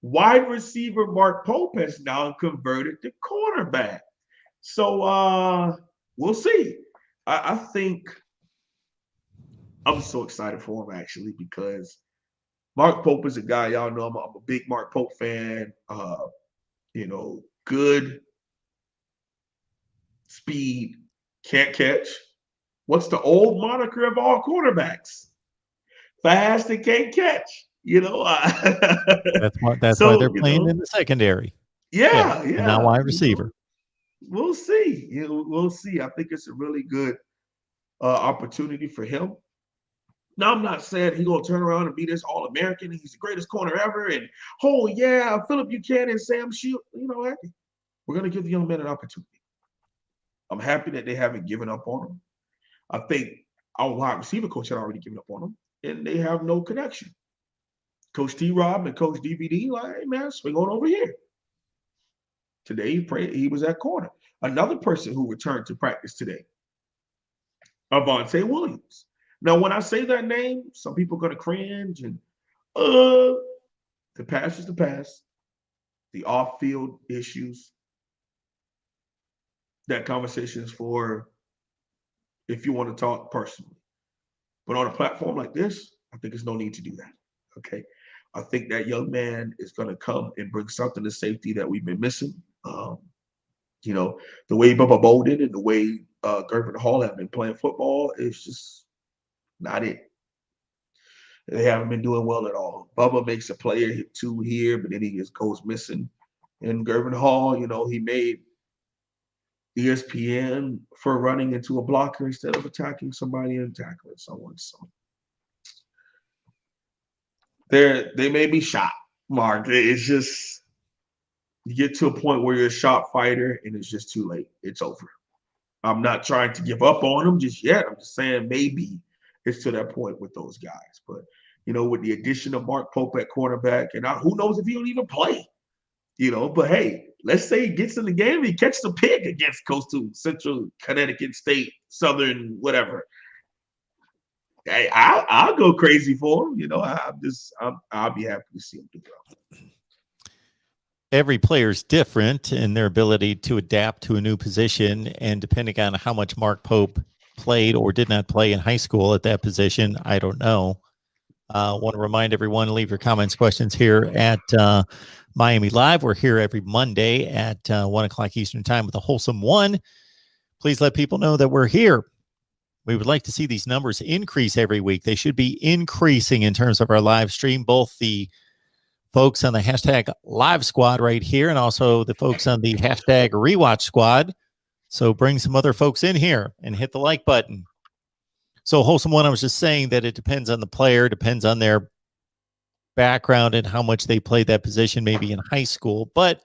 Wide receiver Mark Pope has now converted to cornerback. So we'll see. I think I'm so excited for him actually because Mark Pope is a guy, y'all know I'm a big Mark Pope fan. Good speed, can't catch. What's the old moniker of all quarterbacks? Fast and can't catch. That's why So they're playing in the secondary. Yeah, yeah, and not yeah. wide receiver. We'll see. We'll see. I think it's a really good opportunity for him. Now, I'm not saying he's going to turn around and be this All-American. He's the greatest corner ever. And, oh, yeah, Philip Buchanan and Sam Shield. You know what? We're going to give the young man an opportunity. I'm happy that they haven't given up on him. I think our wide receiver coach had already given up on him, and they have no connection. Coach T-Rob and Coach DVD, like, hey, man, swing on over here. Today, he was at corner. Another person who returned to practice today, Avante Williams. Now, when I say that name, some people are going to cringe and, the past is the past. The off-field issues, that conversation is for if you want to talk personally. But on a platform like this, I think there's no need to do that. Okay. I think that young man is going to come and bring something to safety that we've been missing. The way Bubba Bolden and the way Gervin Hall have been playing football is just not it. They haven't been doing well at all. Bubba makes a play or two here, but then he just goes missing. And Gervin Hall, he made ESPN for running into a blocker instead of attacking somebody and tackling someone. So they may be shot, Mark. It's just you get to a point where you're a shot fighter and it's just too late. It's over. I'm not trying to give up on them just yet. I'm just saying maybe it's to that point with those guys. But with the addition of Mark Pope at cornerback, and who knows if he'll even play. But hey, let's say he gets in the game, he catches a pick against Coastal Central, Connecticut State, Southern, whatever. Hey, I'll go crazy for him. I'll be happy to see him do well. Every player's different in their ability to adapt to a new position, and depending on how much Mark Pope played or did not play in high school at that position, I don't know. I want to remind everyone, leave your comments, questions here at Miami Live. We're here every Monday at 1 o'clock Eastern time with a Wholesome One. Please let people know that we're here. We would like to see these numbers increase every week. They should be increasing in terms of our live stream, both the folks on the hashtag live squad right here and also the folks on the hashtag rewatch squad. So bring some other folks in here and hit the like button. So Wholesome One, I was just saying that it depends on the player, depends on their background and how much they played that position maybe in high school. But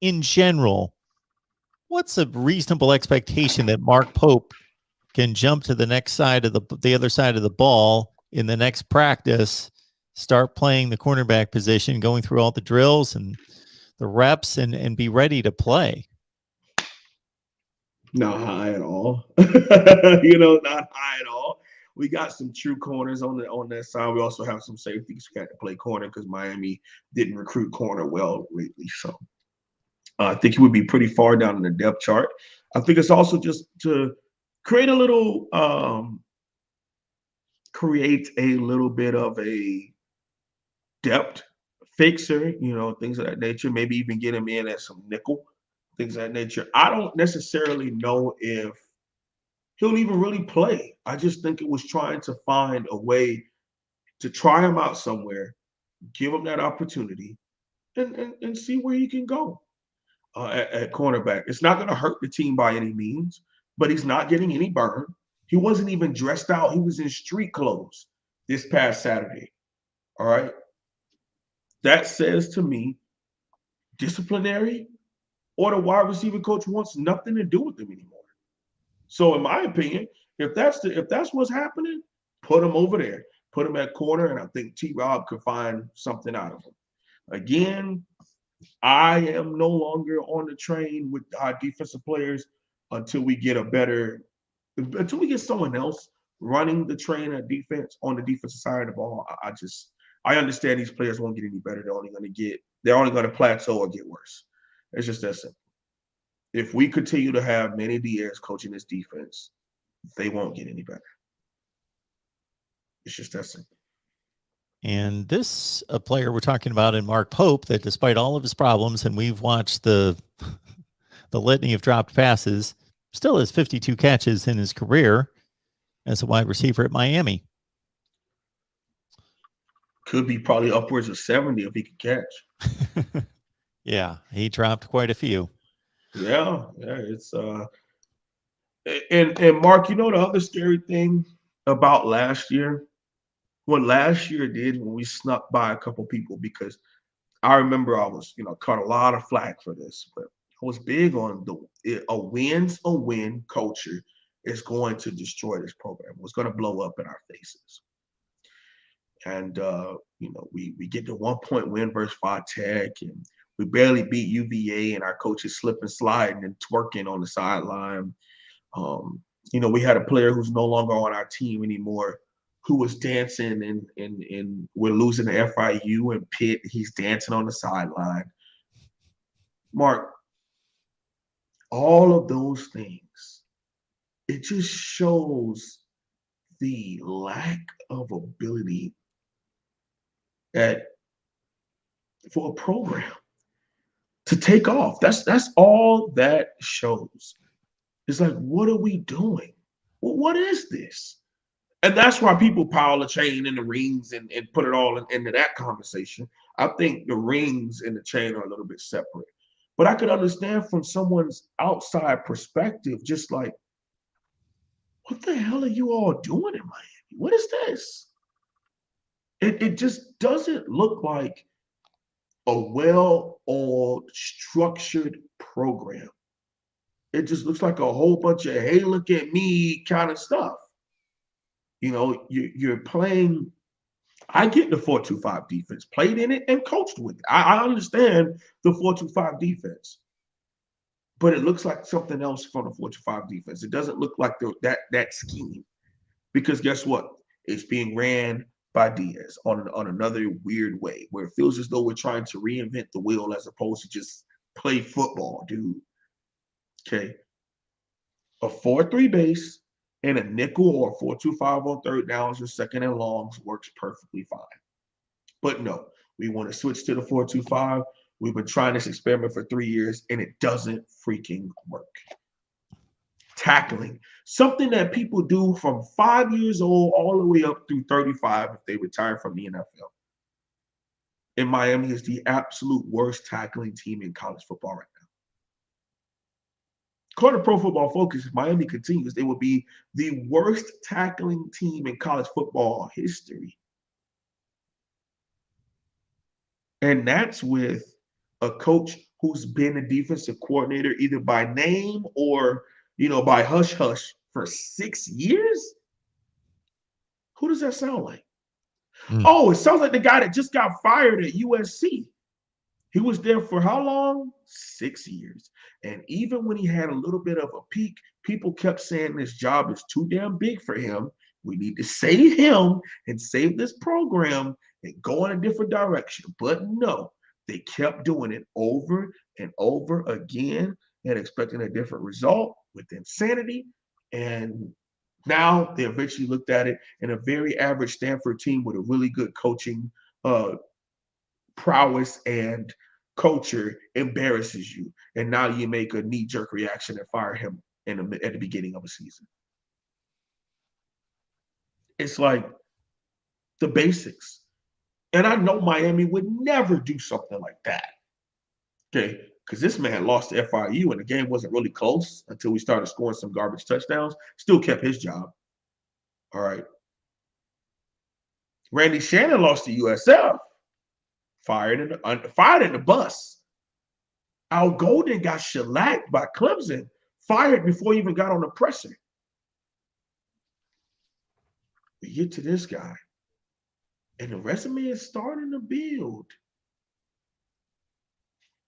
in general, what's a reasonable expectation that Mark Pope can jump to the next side of the other side of the ball in the next practice, start playing the cornerback position, going through all the drills and the reps and be ready to play? Not high at all. Not high at all. We got some true corners on that side. We also have some safeties who had to play corner because Miami didn't recruit corner well lately. So I think he would be pretty far down in the depth chart. I think it's also just to create a little bit of a depth fixer, things of that nature. Maybe even get him in at some nickel, things of that nature. I don't necessarily know if he'll even really play. I just think it was trying to find a way to try him out somewhere, give him that opportunity, and see where he can go at cornerback. It's not going to hurt the team by any means, but he's not getting any burn. He wasn't even dressed out. He was in street clothes this past Saturday. All right. That says to me, disciplinary or the wide receiver coach wants nothing to do with him anymore. So in my opinion, if that's what's happening, put him over there. Put him at corner, and I think T-Rob could find something out of him. Again, I am no longer on the train with our defensive players until we get someone else running the train at defense on the defensive side of the ball. I understand these players won't get any better. They're only going to plateau or get worse. It's just that simple. If we continue to have Manny Diaz coaching this defense, they won't get any better. It's just that simple. And this a player we're talking about in Mark Pope that despite all of his problems, and we've watched the litany of dropped passes, still has 52 catches in his career as a wide receiver at Miami. Could be probably upwards of 70 if he could catch. Yeah, he dropped quite a few. Yeah, it's and Mark, you know the other scary thing about last year? What last year did when we snuck by a couple people, because I remember I was, caught a lot of flack for this, but I was big on a win's a win culture is going to destroy this program. It's going to blow up in our faces. And we get to 1 point win versus Five Tech, and we barely beat UVA, and our coach is slipping, sliding, and twerking on the sideline. We had a player who's no longer on our team anymore, who was dancing, and we're losing to FIU and Pitt. He's dancing on the sideline. Mark, all of those things, it just shows the lack of ability for a program to take off. That's all that shows. It's like, what are we doing? Well, what is this? And that's why people pile the chain and the rings and put it all into that conversation. I think the rings and the chain are a little bit separate. But I could understand from someone's outside perspective, just like, what the hell are you all doing in Miami? What is this? It just doesn't look like a well-oiled, structured program. It just looks like a whole bunch of, hey, look at me kind of stuff. You're playing. I get the 4-2-5 defense, played in it and coached with it. I understand the 4-2-5 defense, but it looks like something else from the 4-2-5 defense. It doesn't look like that scheme, because guess what? It's being ran by Diaz on another weird way, where it feels as though we're trying to reinvent the wheel as opposed to just play football, dude. Okay, a 4-3 base and a nickel or 4-2-5 on third downs or second and longs works perfectly fine. But no, we want to switch to the 4-2-5. We've been trying this experiment for 3 years, and it doesn't freaking work. Tackling, something that people do from 5 years old all the way up through 35 if they retire from the NFL. And Miami is the absolute worst tackling team in college football right now. According to Pro Football Focus, if Miami continues, they will be the worst tackling team in college football history. And that's with a coach who's been a defensive coordinator either by name or, by hush-hush for 6 years? Who does that sound like? Oh, it sounds like the guy that just got fired at USC. He was there for how long? 6 years. And even when he had a little bit of a peak, people kept saying this job is too damn big for him. We need to save him and save this program and go in a different direction. But no, they kept doing it over and over again and expecting a different result with insanity. And now they eventually looked at it, and a very average Stanford team with a really good coaching prowess and culture embarrasses you, and now you make a knee-jerk reaction and fire him at the beginning of a season. It's like the basics. And I know Miami would never do something like that. Okay, because this man lost to FIU and the game wasn't really close until we started scoring some garbage touchdowns. Still kept his job. All right. Randy Shannon lost to USF. Fired in the bus. Al Golden got shellacked by Clemson. Fired before he even got on the presser. We get to this guy, and the resume is starting to build.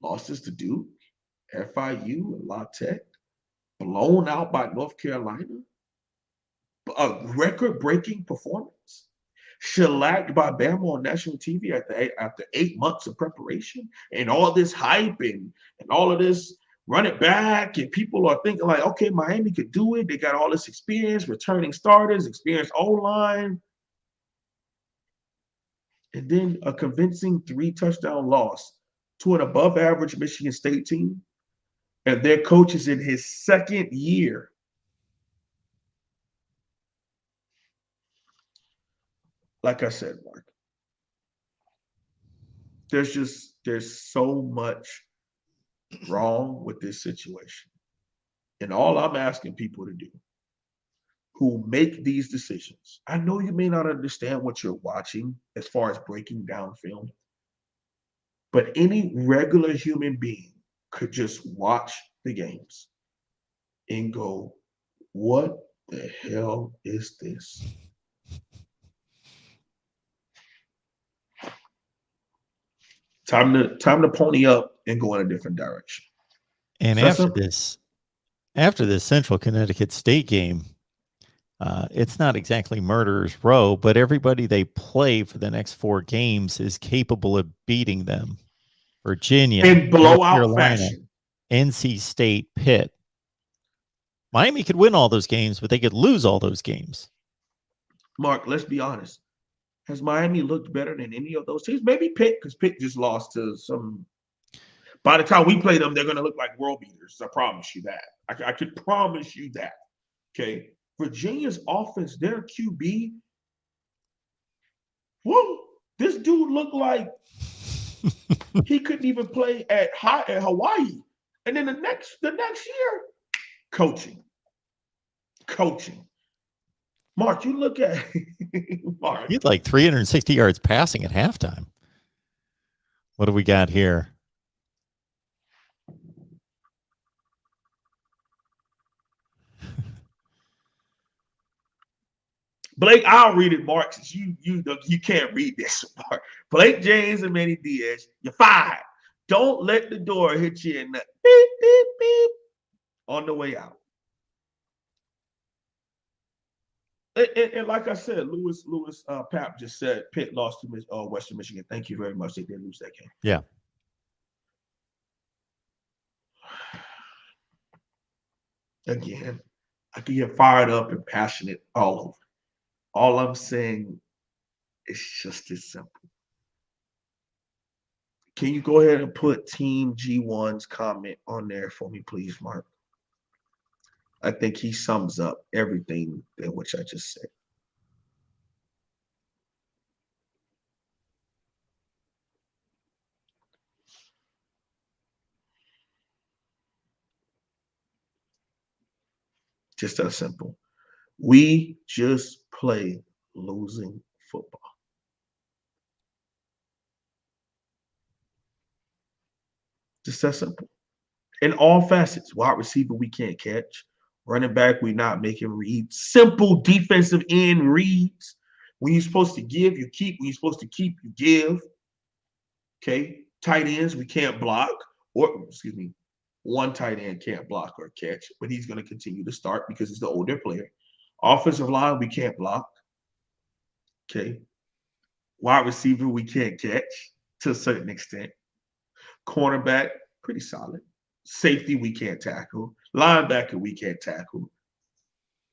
Losses to Duke, FIU, and La Tech. Blown out by North Carolina. A record-breaking performance. shellacked by Bama on national TV after 8 months of preparation and all this hype and all of this run it back. And people are thinking like, okay, Miami could do it. They got all this experience, returning starters, experienced O-line. And then a convincing 3-touchdown loss to an above average Michigan State team. And their coach is in his second year. Like I said, Mark, there's so much wrong with this situation. And all I'm asking people to do who make these decisions, I know you may not understand what you're watching as far as breaking down film, but any regular human being could just watch the games and go, what the hell is this? Time to pony up and go in a different direction. And after this Central Connecticut State game, it's not exactly murderer's row, but everybody they play for the next 4 games is capable of beating them. Virginia, in blowout Carolina, fashion. NC State, Pitt. Miami could win all those games, but they could lose all those games. Mark, let's be honest. Has Miami looked better than any of those teams? Maybe Pitt, because Pitt just lost to some. By the time we play them, they're going to look like world beaters. I promise you that. I can promise you that. Okay. Virginia's offense, their QB. Whoa, this dude looked like he couldn't even play at Hawaii. And then the next year, coaching. Mark, you look at Mark. He had like 360 yards passing at halftime. What do we got here? Blake, I'll read it, Mark, since you can't read this, Mark. Blake James and Manny Diaz, you're fired. Don't let the door hit you in the beep, beep, beep on the way out. And like I said, Lewis Papp just said Pitt lost to Western Michigan. Thank you very much. They did lose that game. Yeah. Again, I can get fired up and passionate all over. All I'm saying is just as simple. Can you go ahead and put Team G1's comment on there for me, please, Mark? I think he sums up everything in which I just said. Just that simple. We just play losing football. Just that simple. In all facets, wide receiver, we can't catch. Running back, we're not making reads. Simple defensive end reads. When you're supposed to give, you keep. When you're supposed to keep, you give. Okay. Tight ends, we can't block. One tight end can't block or catch, but he's going to continue to start because he's the older player. Offensive line, we can't block. Okay. Wide receiver, we can't catch to a certain extent. Cornerback, pretty solid. Safety, we can't tackle. Linebacker, we can't tackle.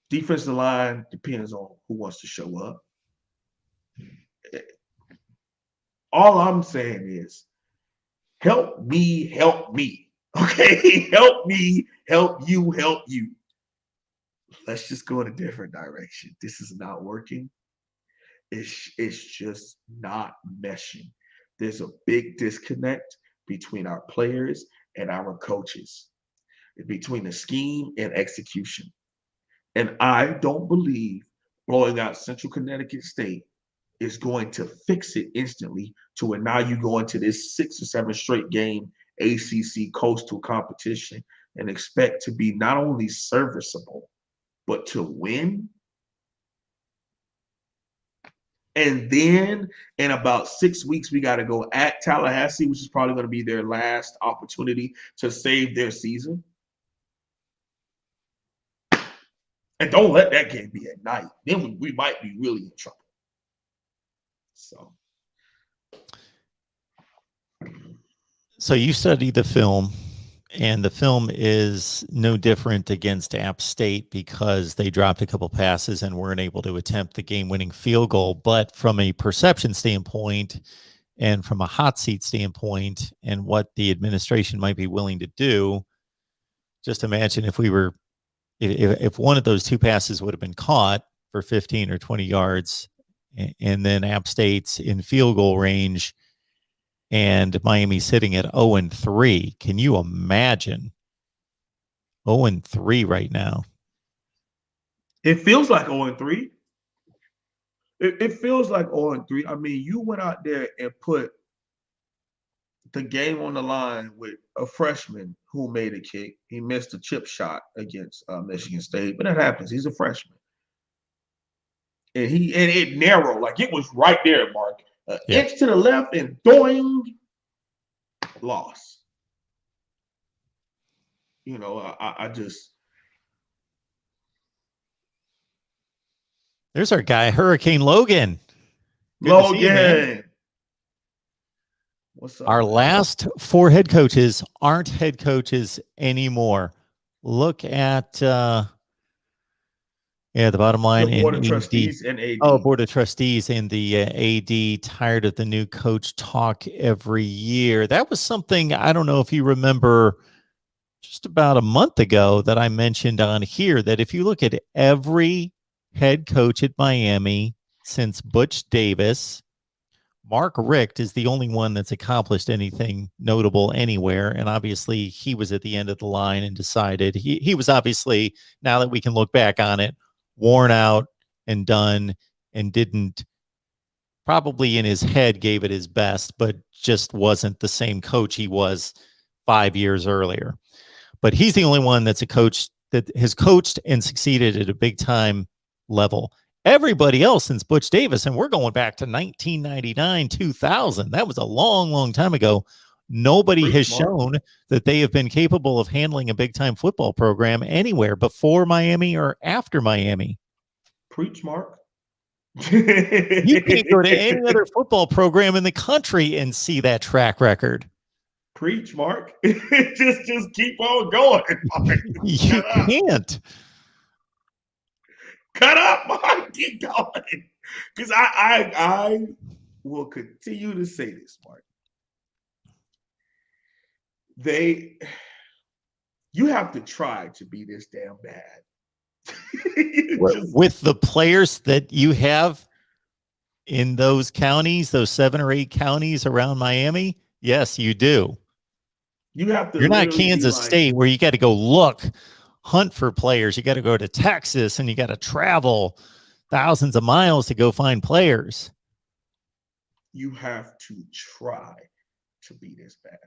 Defensive line depends on who wants to show up. All I'm saying is, help me. Okay? Help me, help you. Let's just go in a different direction. This is not working. It's just not meshing. There's a big disconnect between our players and our coaches, between the scheme and execution. And I don't believe blowing out Central Connecticut State is going to fix it instantly to where now you go into this 6 or 7 straight game ACC coastal competition and expect to be not only serviceable, but to win. And then in about 6 weeks, we got to go at Tallahassee, which is probably going to be their last opportunity to save their season. And don't let that game be at night. Then we might be really in trouble. So you studied the film, and the film is no different against App State because they dropped a couple passes and weren't able to attempt the game-winning field goal. But from a perception standpoint and from a hot seat standpoint and what the administration might be willing to do, just imagine if one of those two passes would have been caught for 15 or 20 yards, and then App State's in field goal range, and Miami sitting at 0-3. Can you imagine 0-3 right now? It feels like 0-3. It feels like 0-3. I mean, you went out there and put the game on the line with a freshman who made a kick. He missed a chip shot against Michigan State, but that happens. He's a freshman. And it narrowed, like it was right there, Mark. Inch to the left and doing loss. You know, I just. There's our guy, Hurricane Logan. Good Logan. What's up? Our last four head coaches aren't head coaches anymore. Look at the bottom line. The Board of Trustees and AD. Oh, Board of Trustees and the AD, tired of the new coach talk every year. That was something, I don't know if you remember, just about a month ago that I mentioned on here, that if you look at every head coach at Miami since Butch Davis, Mark Richt is the only one that's accomplished anything notable anywhere. And obviously he was at the end of the line and decided he was obviously, now that we can look back on it, worn out and done, and didn't, probably in his head gave it his best, but just wasn't the same coach he was 5 years earlier. But he's the only one that's a coach that has coached and succeeded at a big time level. Everybody else since Butch Davis, and we're going back to 1999, 2000. That was a long, long time ago. Nobody has shown that they have been capable of handling a big-time football program anywhere before Miami or after Miami. Preach, Mark. You can't go to any other football program in the country and see that track record. Preach, Mark. just keep on going, Mark. You can't. Cut up, Mark. Keep going. Because I will continue to say this, Mark. You have to try to be this damn bad. With the players that you have in those counties, those 7 or 8 counties around Miami, yes, you do. You have to. You're not Kansas State where you got to go hunt for players. You got to go to Texas and you got to travel thousands of miles to go find players. You have to try to be this bad.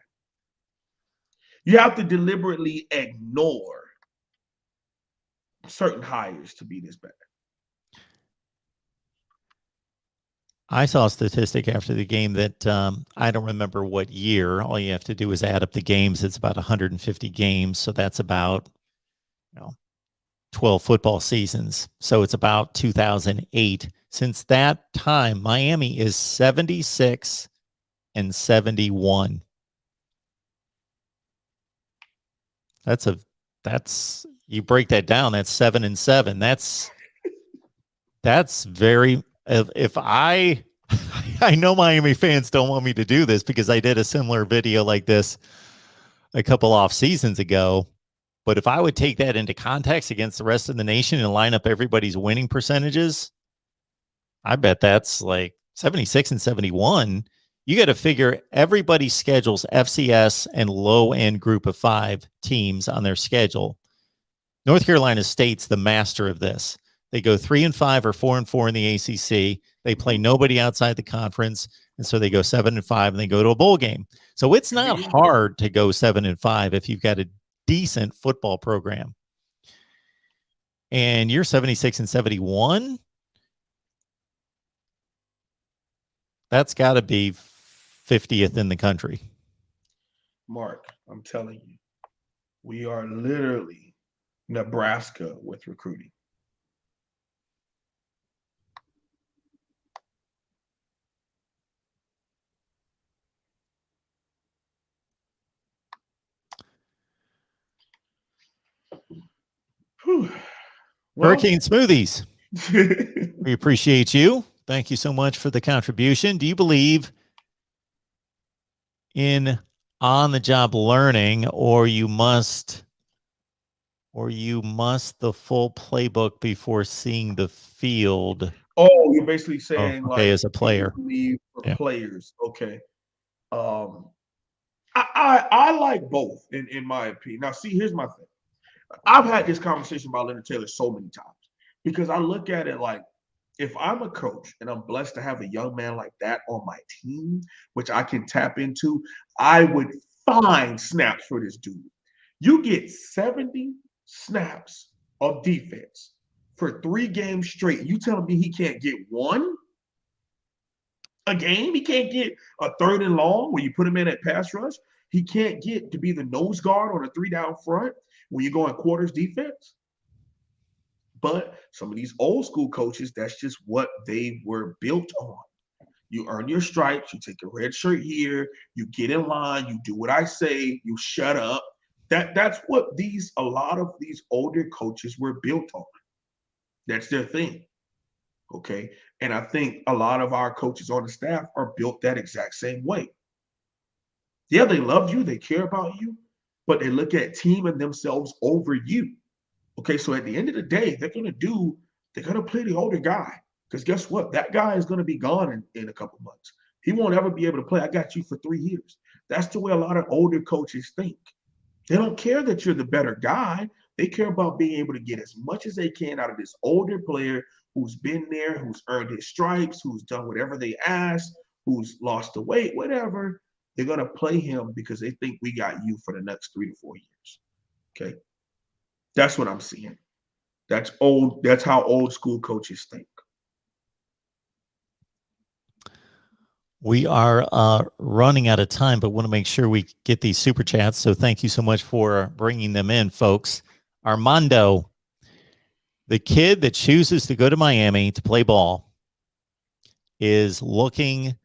You have to deliberately ignore certain hires to be this bad. I saw a statistic after the game that I don't remember what year. All you have to do is add up the games. It's about 150 games. So that's about 12 football seasons. So it's about 2008. Since that time, Miami is 76-71. That's you break that down, that's 7-7. That's very, if I know Miami fans don't want me to do this because I did a similar video like this a couple off seasons ago. But if I would take that into context against the rest of the nation and line up everybody's winning percentages, I bet that's like 76-71. You got to figure everybody schedules FCS and low-end group of 5 teams on their schedule. North Carolina State's the master of this. They go 3-5 or 4-4 in the ACC. They play nobody outside the conference, and so they go 7-5 and they go to a bowl game. So it's not hard to go 7-5 if you've got a decent football program. And you're 76-71. That's got to be 50th in the country. Mark, I'm telling you, we are literally Nebraska with recruiting. Well, Hurricane Smoothies. We appreciate you. Thank you so much for the contribution. Do you believe in on-the-job learning, or you must the full playbook before seeing the field? oh, you're basically Oh, saying okay, like, as a do you player. believe for Yeah. players? Okay. Um, I like both in my opinion. Now, see, here's my thing. I've had this conversation about Leonard Taylor so many times because I look at it like if I'm a coach and I'm blessed to have a young man like that on my team, which I can tap into, I would find snaps for this dude. You get 70 snaps of defense for 3 games straight. You telling me he can't get one a game? He can't get a third and long when you put him in at pass rush. He can't get to be the nose guard on a 3 down front when you go in quarters defense. But some of these old school coaches, that's just what they were built on. You earn your stripes, you take a red shirt here, you get in line, you do what I say, you shut up. That's what a lot of these older coaches were built on. That's their thing. Okay. And I think a lot of our coaches on the staff are built that exact same way. Yeah, they love you, they care about you, but they look at team and themselves over you. Okay, so at the end of the day, they're gonna play the older guy. Because guess what? That guy is gonna be gone in a couple months. He won't ever be able to play. I got you for 3 years. That's the way a lot of older coaches think. They don't care that you're the better guy. They care about being able to get as much as they can out of this older player who's been there, who's earned his stripes, who's done whatever they asked, who's lost the weight, whatever. They're gonna play him because they think we got you for the next 3 to 4 years. Okay. That's what I'm seeing. That's old. That's how old school coaches think. We are running out of time, but want to make sure we get these super chats. So thank you so much for bringing them in, folks. Armando, the kid that chooses to go to Miami to play ball, is looking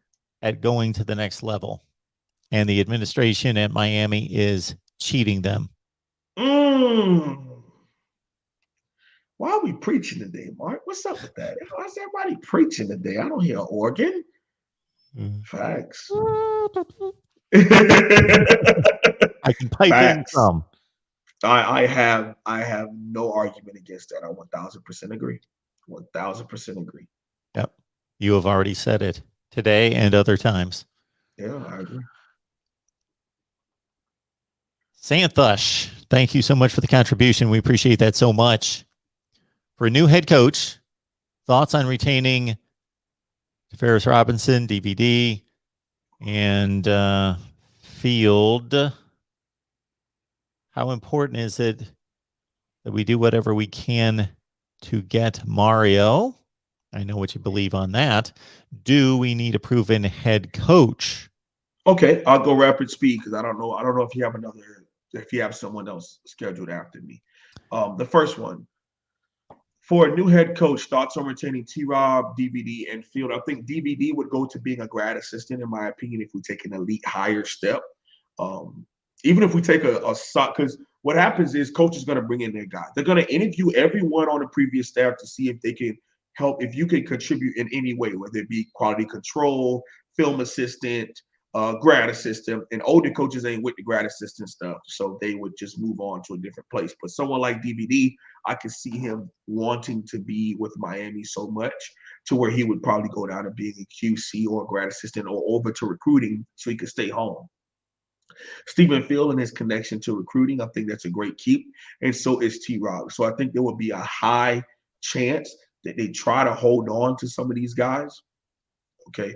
at going to the next level, and the administration at Miami is cheating them. Why are we preaching today, Mark? What's up with that? Why is everybody preaching today? I don't hear an organ. Facts. I can pipe in Facts. some. I have no argument against that. I 1000% agree. 1000% agree. Yep. You have already said it today and other times. Yeah, I agree. Santhush, thank you so much for the contribution. We appreciate that so much. For a new head coach, thoughts on retaining Ferris Robinson, DVD, and Field? How important is it that we do whatever we can to get Mario? I know what you believe on that. Do we need a proven head coach? Okay, I'll go rapid speed because I don't know if you have someone else scheduled after me. The first one, for a new head coach, thoughts on retaining T-Rob, DVD, and Field. I think DVD would go to being a grad assistant, in my opinion, if we take an elite higher step. Even if we take a because what happens is coaches going to bring in their guy. They're going to interview everyone on the previous staff to see if they can help, if you can contribute in any way, whether it be quality control, film assistant, grad assistant, and older coaches ain't with the grad assistant stuff, so they would just move on to a different place. But someone like DVD, I could see him wanting to be with Miami so much to where he would probably go down to being a QC or a grad assistant or over to recruiting so he could stay home. Stephen Field and his connection to recruiting, I think that's a great keep, and so is T-Rob. So I think there would be a high chance that they try to hold on to some of these guys. Okay.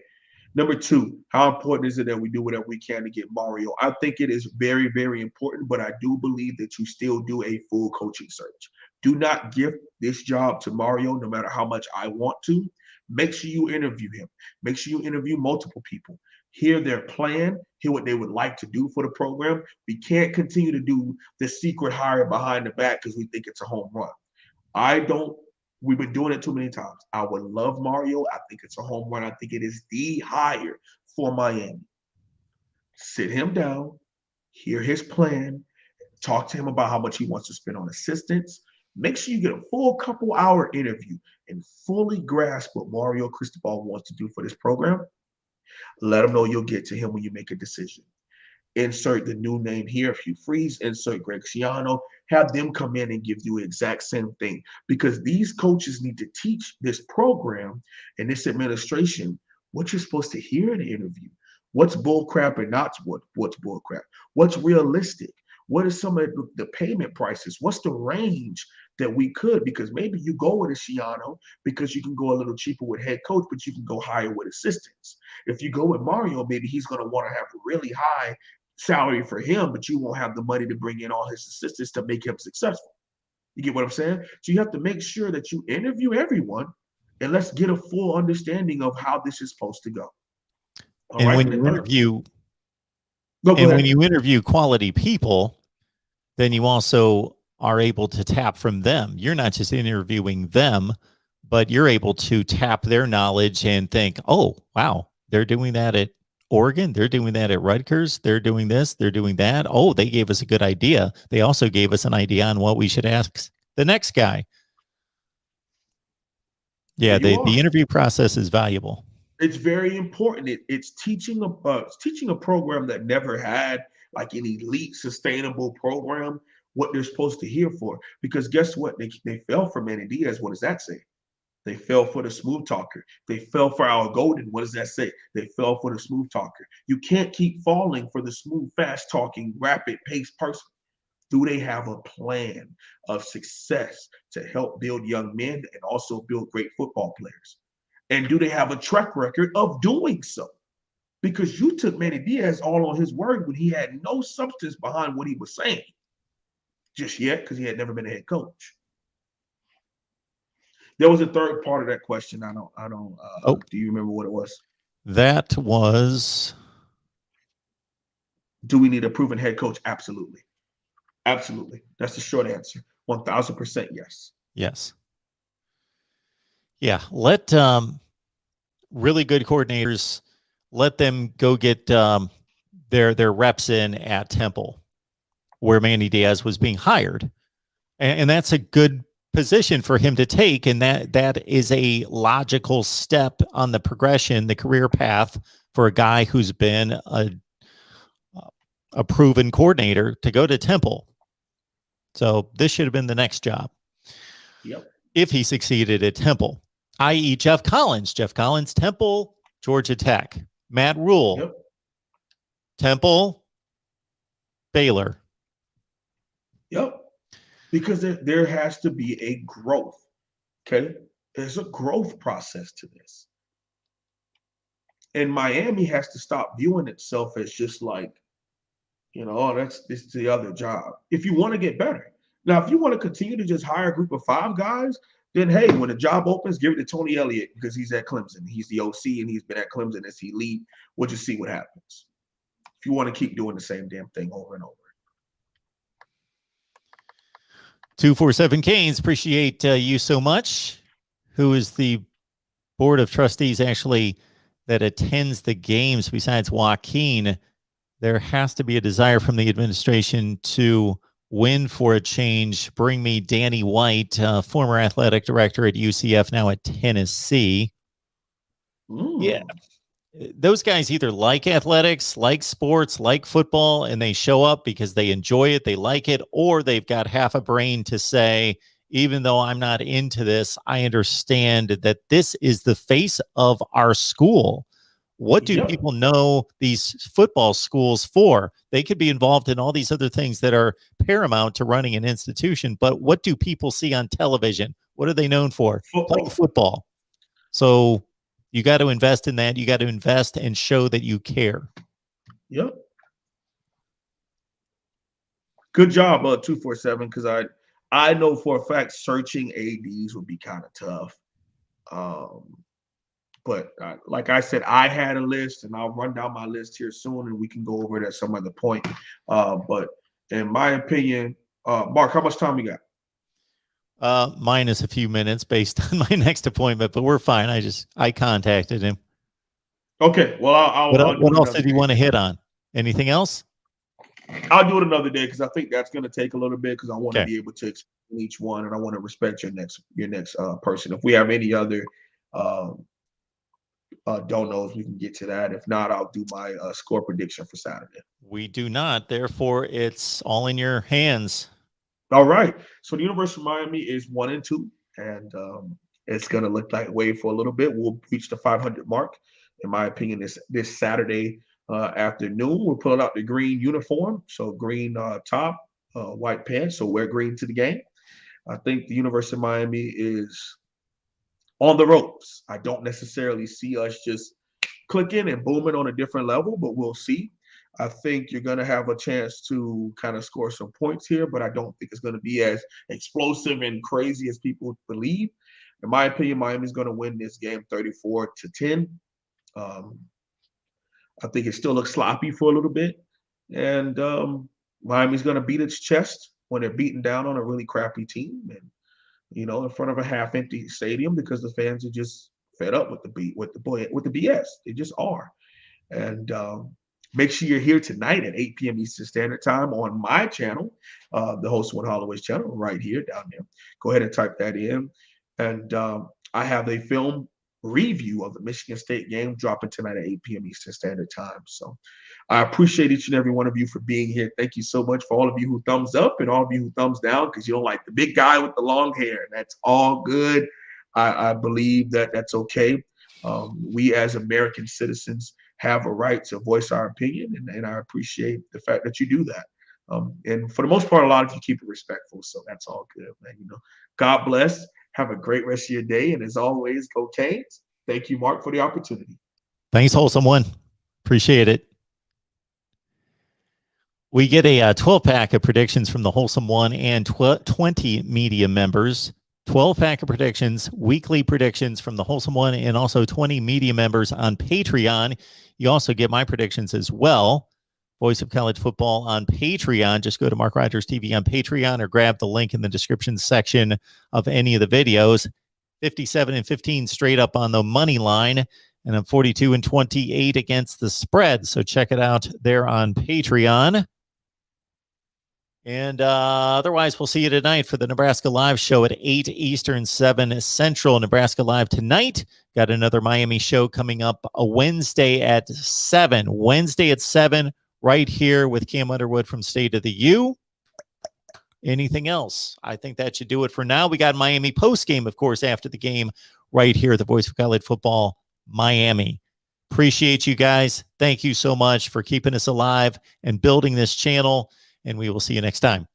Number two, how important is it that we do whatever we can to get Mario? I think it is very, very important, but I do believe that you still do a full coaching search. Do not give this job to Mario, no matter how much I want to. Make sure you interview him. Make sure you interview multiple people. Hear their plan, hear what they would like to do for the program. We can't continue to do the secret hire behind the back because we think it's a home run. We've been doing it too many times. I would love Mario. I think it's a home run. I think it is the hire for Miami. Sit him down, hear his plan, talk to him about how much he wants to spend on assistants, Make sure you get a full couple hour interview and fully grasp what Mario Cristobal wants to do for this program. Let him know you'll get to him when you make a decision. Insert the new name here. If you freeze, insert Greg Schiano. Have them come in and give you the exact same thing, because these coaches need to teach this program and this administration what you're supposed to hear in the interview. What's bull crap and not what's bull crap? What's realistic? What are some of the payment prices? What's the range that we could? Because maybe you go with a Schiano because you can go a little cheaper with head coach, but you can go higher with assistants. If you go with Mario, maybe he's going to want to have a really high salary for him, but you won't have the money to bring in all his assistants to make him successful. You get what I'm saying? So you have to make sure that you interview everyone, and let's get a full understanding of how this is supposed to go. All right. When you interview quality people, then you also are able to tap from them. You're not just interviewing them, but you're able to tap their knowledge and think, oh, wow, they're doing that at Oregon. They're doing that at Rutgers. They're doing this. They're doing that. Oh, they gave us a good idea. They also gave us an idea on what we should ask the next guy. Yeah, the interview process is valuable. It's very important. It's teaching a program that never had like an elite sustainable program what they're supposed to hear for. Because guess what? They fell for Manny Diaz. What does that say? They fell for the smooth talker. They fell for our golden. What does that say? They fell for the smooth talker. You can't keep falling for the smooth, fast talking, rapid pace person. Do they have a plan of success to help build young men and also build great football players? And do they have a track record of doing so? Because you took Manny Diaz all on his word when he had no substance behind what he was saying just yet, because he had never been a head coach. There was a third part of that question. I don't. Do you remember what it was? That was, do we need a proven head coach? Absolutely. Absolutely. That's the short answer. 1000% yes. Yes. Yeah. Let really good coordinators, let them go get their reps in at Temple, where Manny Diaz was being hired. And that's a good position for him to take. And that is a logical step on the progression, the career path for a guy who's been a proven coordinator to go to Temple. So this should have been the next job. Yep. If he succeeded at Temple, i.e. Jeff Collins, Temple, Georgia Tech, Matt Rule, yep. Temple, Baylor. Yep. Because there has to be a growth. Okay. There's a growth process to this. And Miami has to stop viewing itself as just like, it's the other job. If you want to get better. Now, if you want to continue to just hire a group of 5 guys, then hey, when the job opens, give it to Tony Elliott because he's at Clemson. He's the OC and he's been at Clemson as he lead. We'll just see what happens. If you want to keep doing the same damn thing over and over. 247 Canes, appreciate you so much. Who is the board of trustees actually that attends the games besides Joaquin? There has to be a desire from the administration to win for a change. Bring me Danny White, former athletic director at UCF, now at Tennessee. Ooh. Yeah. Those guys either like athletics, like sports, like football, and they show up because they enjoy it, they like it, or they've got half a brain to say, even though I'm not into this, I understand that this is the face of our school. What do people know these football schools for? They could be involved in all these other things that are paramount to running an institution, but what do people see on television? What are they known for? Playing football. So you got to invest in that. You got to invest and show that you care. Yep. Good job, 247, because I know for a fact searching ADs would be kind of tough. But like I said, I had a list, and I'll run down my list here soon, and we can go over it at some other point. But in my opinion, Mark, how much time we got? Minus a few minutes based on my next appointment, but we're fine. I contacted him. Okay. Well, what else did you want to hit on? Anything else? I'll do it another day because I think that's going to take a little bit because I want to be able to explain in each one, and I want to respect your next person. If we have any other don't knows, we can get to that. If not, I'll do my score prediction for Saturday. We do not. Therefore, it's all in your hands. All right. So the University of Miami is 1-2, and it's going to look that way for a little bit. We'll reach the 500 mark, in my opinion, this Saturday afternoon. We're pulling out the green uniform, so green top, white pants. So wear green to the game. I think the University of Miami is on the ropes. I don't necessarily see us just clicking and booming on a different level, but we'll see. I think you're going to have a chance to kind of score some points here, but I don't think it's going to be as explosive and crazy as people believe. In my opinion, Miami's going to win this game 34-10. I think it still looks sloppy for a little bit. And Miami's going to beat its chest when they're beaten down on a really crappy team, and in front of a half-empty stadium, because the fans are just fed up with the BS. They just are. And make sure you're here tonight at 8 p.m. Eastern Standard Time on my channel, the Host One Holloway's channel, right here down there. Go ahead and type that in. And I have a film review of the Michigan State game dropping tonight at 8 p.m. Eastern Standard Time. So I appreciate each and every one of you for being here. Thank you so much for all of you who thumbs up and all of you who thumbs down because you don't like the big guy with the long hair. That's all good. I believe that that's okay. We as American citizens have a right to voice our opinion, and I appreciate the fact that you do that. And for the most part, a lot of you keep it respectful, so that's all good, man. God bless. Have a great rest of your day, and as always, go Canes. Thank you, Mark, for the opportunity. Thanks, Wholesome One. Appreciate it. We get a 12-pack of predictions from the Wholesome One and 20 media members. 12-pack of predictions, weekly predictions from the Wholesome One, and also 20 media members on Patreon. You also get my predictions as well. Voice of College Football on Patreon. Just go to MarkRogersTV on Patreon or grab the link in the description section of any of the videos. 57-15 straight up on the money line, and I'm 42-28 against the spread. So check it out there on Patreon. And otherwise, we'll see you tonight for the Nebraska Live show at 8 Eastern, 7 Central. Nebraska Live tonight. Got another Miami show coming up a Wednesday at 7. Wednesday at 7, right here with Cam Underwood from State of the U. Anything else? I think that should do it for now. We got Miami post-game, of course, after the game right here at the Voice of College Football, Miami. Appreciate you guys. Thank you so much for keeping us alive and building this channel. And we will see you next time.